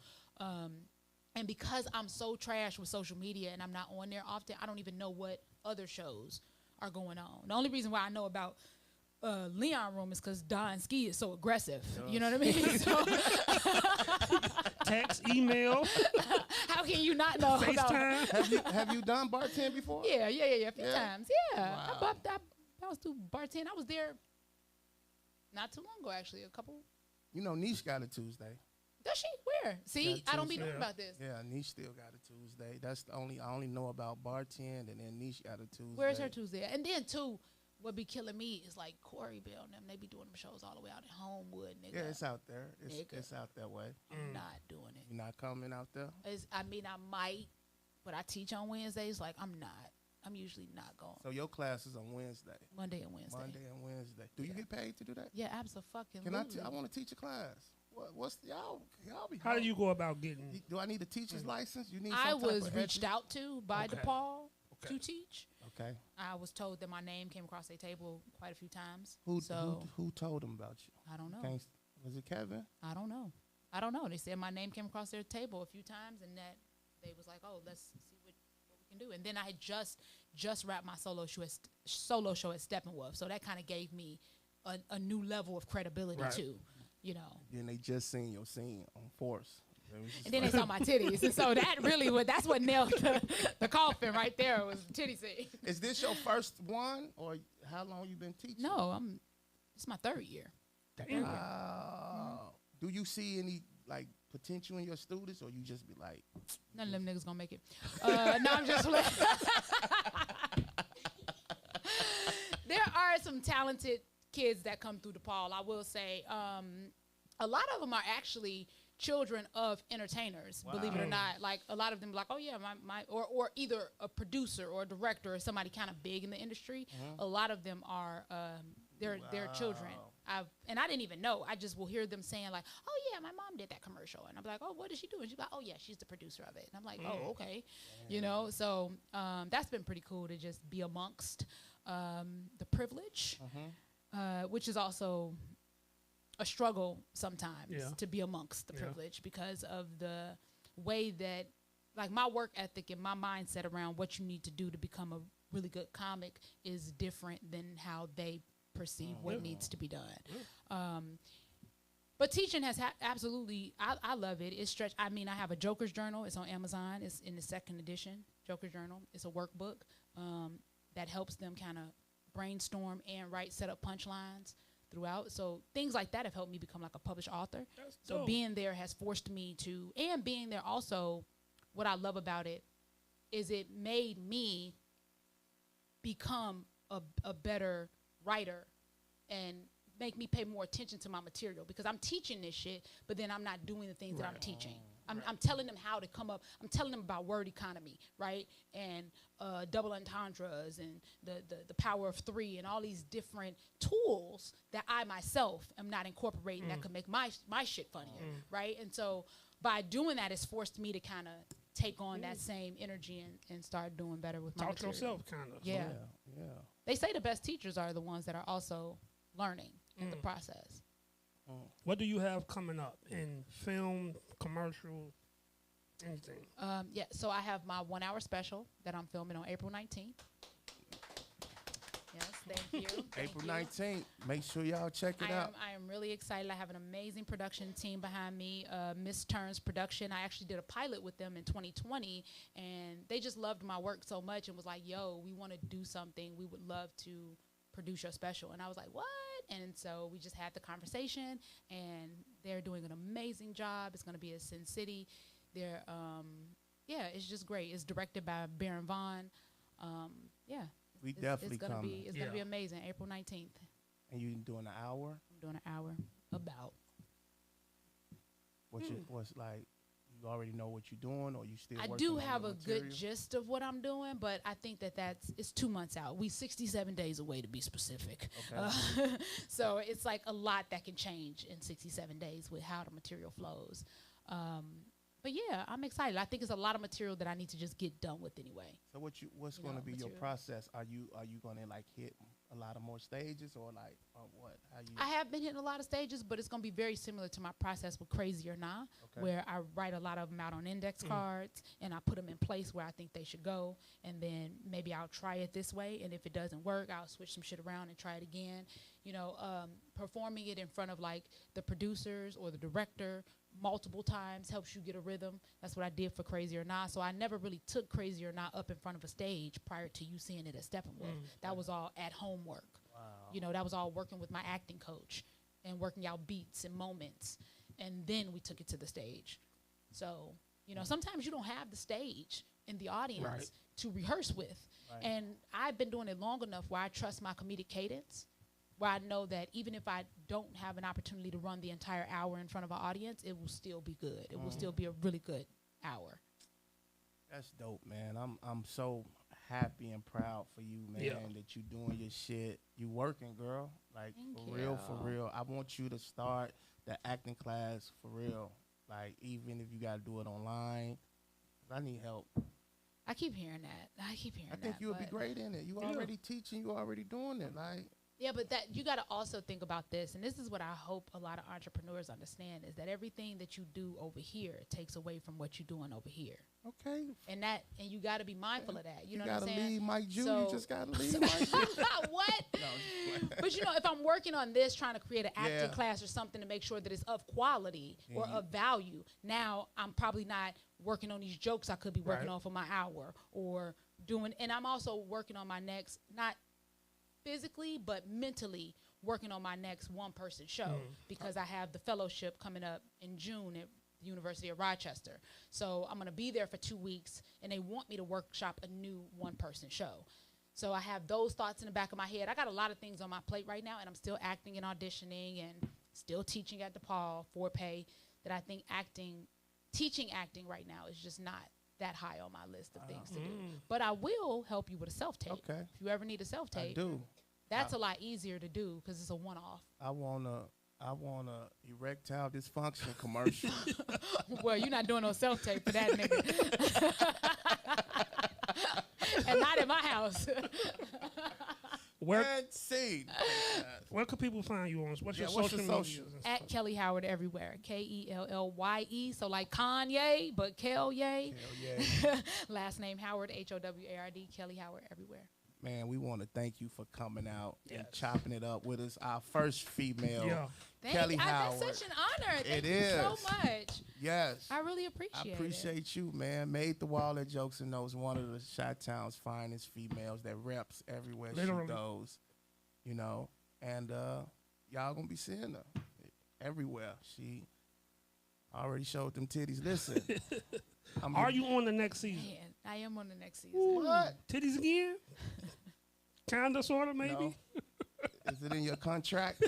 And because I'm so trash with social media and I'm not on there often, I don't even know what other shows are going on. The only reason why I know about Leon Room is because Don Ski is so aggressive. You know what I mean? So Text, email, how can you not know about? FaceTime. Have you done bartend before? Yeah, a few Yeah? times. Yeah, Wow. I bounced through bartend. I was there not too long ago, actually. A couple. You know, Niche got a Tuesday. Does she? Where? See, Got I don't be Tuesday. knowing about this. Yeah, Niche still got a Tuesday. That's the only I only know about bartend, and then Niche got a Tuesday. Where's her Tuesday? And then too, what be killing me is like Corey Bell and them. They be doing them shows all the way out in Homewood, nigga. Yeah, it's out there. Nigga. It's out that way. I'm not doing it. You're not coming out there? I mean, I might, but I teach on Wednesdays. Like, I'm not. I'm usually not going. So your class is on Wednesday. Monday and Wednesday. Monday and Wednesday. Do you get paid to do that? Yeah, absolutely. Can I want to teach a class. What's y'all be? How do you go about getting? Do I need a teacher's license? You need. I some type was of reached out to by Okay. DePaul Okay. to teach. Okay. I was told that my name came across their table quite a few times. Who so who told them about you? I don't know. Was it Kevin? I don't know. They said my name came across their table a few times, and that they was like, "Oh, let's see what we can do." And then I had just wrapped my solo show at Steppenwolf, so that kind of gave me a new level of credibility Right. too, you know. Then they just seen your scene on Force. It was just And then they saw my titties, and so that's what nailed the coffin right there was the titty scene. Is this your first one, or how long you been teaching? No, it's my third year. Damn. Wow. Do you see any like potential in your students, or you just be like, None of them niggas gonna make it. No, I'm just playing. There are some talented kids that come through DePaul. I will say, a lot of them are actually children of entertainers. Believe it or not, like a lot of them, like, oh yeah, or either a producer or a director or somebody kind of big in the industry. A lot of them are they're children. And I didn't even know. I just will hear them saying like, oh yeah, my mom did that commercial, and I'm like, oh, what did she do? And she's like, oh yeah, she's the producer of it. And I'm like, oh okay, you know. So that's been pretty cool to just be amongst the privilege, which is also a struggle sometimes to be amongst the privilege because of the way that, like, my work ethic and my mindset around what you need to do to become a really good comic is different than how they perceive what needs to be done. But teaching has absolutely, I love it. It's stretched. I mean, I have a Joker's Journal. It's on Amazon. It's in the 2nd edition, Joker's Journal. It's a workbook that helps them kind of brainstorm and write, set up punchlines throughout. So things like that have helped me become like a published author. That's So dope. being there has forced me to, and being there also, what I love about it is it made me become a better writer and make me pay more attention to my material, because I'm teaching this shit, but then I'm not doing the things that I'm teaching. I'm telling them how to come up. I'm telling them about word economy, right? And double entendres and the power of three and all these different tools that I myself am not incorporating that could make my shit funnier, right? And so by doing that, it's forced me to kind of take on that same energy and start doing better with my Talk material. yourself, kind of. Yeah. Yeah. They say the best teachers are the ones that are also learning in the process. What do you have coming up in film, commercial, anything? Yeah, so I have my 1 hour special that I'm filming on April 19th. Yes, thank you. Thank April you. 19th. Make sure y'all check it out. I am really excited. I have an amazing production team behind me. Miss Turns Production. I actually did a pilot with them in 2020, and they just loved my work so much and was like, yo, we want to do something. We would love to produce your special. And I was like, what? And so we just had the conversation, and they're doing an amazing job. It's going to be in Sin City. They're, yeah, it's just great. It's directed by Baron Vaughn. Yeah. We definitely it's gonna coming. be, it's gonna be amazing. April 19th. And you doing an hour? I'm doing an hour about. What's like? You already know what you're doing, or you still? I working do on have your a good material? gist of what I'm doing, but I think it's 2 months out. We 67 days away, to be specific. Okay. So it's like a lot that can change in 67 days with how the material flows. But yeah, I'm excited. I think it's a lot of material that I need to just get done with anyway. So what's going to be your material. process? Are you going to like hit a lot of more stages, or like what? How you? I have been hitting a lot of stages, but it's going to be very similar to my process with Crazy or Nah, where I write a lot of them out on index cards, and I put them in place where I think they should go, and then maybe I'll try it this way, and if it doesn't work, I'll switch some shit around and try it again. You know, performing it in front of like the producers or the director multiple times helps you get a rhythm. That's what I did for Crazy or Nah. So I never really took Crazy or Nah up in front of a stage prior to you seeing it at Steppenwolf. That was all at home work. Wow. You know, that was all working with my acting coach and working out beats and moments. And then we took it to the stage. So, you know, sometimes you don't have the stage in the audience to rehearse with. Right. And I've been doing it long enough where I trust my comedic cadence, where I know that even if I don't have an opportunity to run the entire hour in front of an audience, it will still be good. It will still be a really good hour. That's dope, man. I'm so happy and proud for you, man, that you doing your shit. You working, girl. Like, Thank for real, for real. I want you to start the acting class for real. Like, even if you got to do it online, 'cause I need help. I keep hearing that. I think you would be great in it. You already teaching. You already doing it. Like, yeah, but that you got to also think about this, and this is what I hope a lot of entrepreneurs understand, is that everything that you do over here takes away from what you're doing over here. okay. And you got to be mindful of that. You know You what I'm gotta saying? leave Mike Jew. So- You just gotta leave Mike Jew. What? But you know, if I'm working on this, trying to create an acting class or something to make sure that it's of quality or of value, now I'm probably not working on these jokes I could be working on for my hour or doing. And I'm also working on my next, not physically, but mentally working on my next one-person show because I have the fellowship coming up in June at the University of Rochester. So I'm going to be there for 2 weeks, and they want me to workshop a new one-person show. So I have those thoughts in the back of my head. I got a lot of things on my plate right now, and I'm still acting and auditioning and still teaching at DePaul for pay, that I think teaching acting right now is just not that high on my list of things to do. But I will help you with a self-tape. Okay. If you ever need a self-tape. I do. That's a lot easier to do because it's a one-off. I want a erectile dysfunction commercial. Well, you're not doing no self-tape for that nigga. And not in my house. Where And see. where could people find you on? What's your what's your social social? media? At Kellye Howard everywhere. Kellye. So like Kanye, but Kellye. Hell yeah. Last name Howard, Howard. Kellye Howard everywhere. Man, we want to thank you for coming out and chopping it up with us. Our first female, Yeah. Kellye Howard. That's such an honor. Thank It you so is. much. Yes. I really appreciate I it. appreciate you, man. Made the Wall of Jokes and knows one of the Chi-Town's finest females that reps everywhere Literally. she goes, you know. And y'all gonna be seeing her everywhere. She already showed them titties. Listen, Are you on the next season? Man, I am on the next season. What? Titties again? Kinda, sorta, maybe. No. Is it in your contract?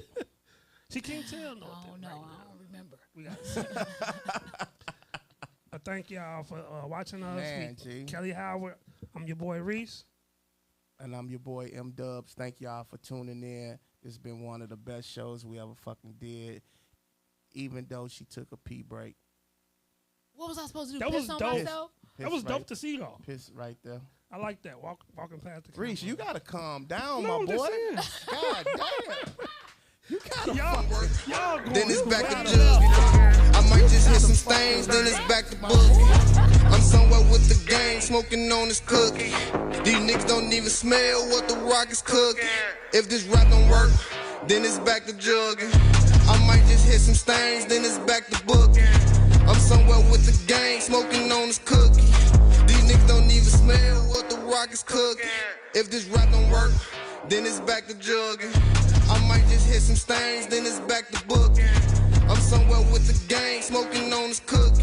She can't tell no. Oh no, I don't remember. We got to see. I thank y'all for watching us. Man, G. Kellye Howard. I'm your boy Reece. And I'm your boy M Dubs. Thank y'all for tuning in. It's been one of the best shows we ever fucking did. Even though she took a pee break. What was I supposed to do? That Piss was on dope. myself? That was dope to see though. Piss right there. I like that. Walking past the Reece, you gotta calm down, No, my I'm just boy. saying. God damn. You gotta Y'all going Then it's back wild to enough. jug. I might just hit some stains, then it's back to boogie. I'm somewhere with the gang, smoking on this cookie. These niggas don't even smell what the rock is cooking. If this rap don't work, then it's back to jugging. I might just hit some stains, then it's back to boogie. I'm somewhere with the gang, smoking on this cookie. These niggas don't even smell what the rock is cooking. If this rap don't work, then it's back to jugging. I might just hit some stains, then it's back to booking. I'm somewhere with the gang, smoking on this cookie.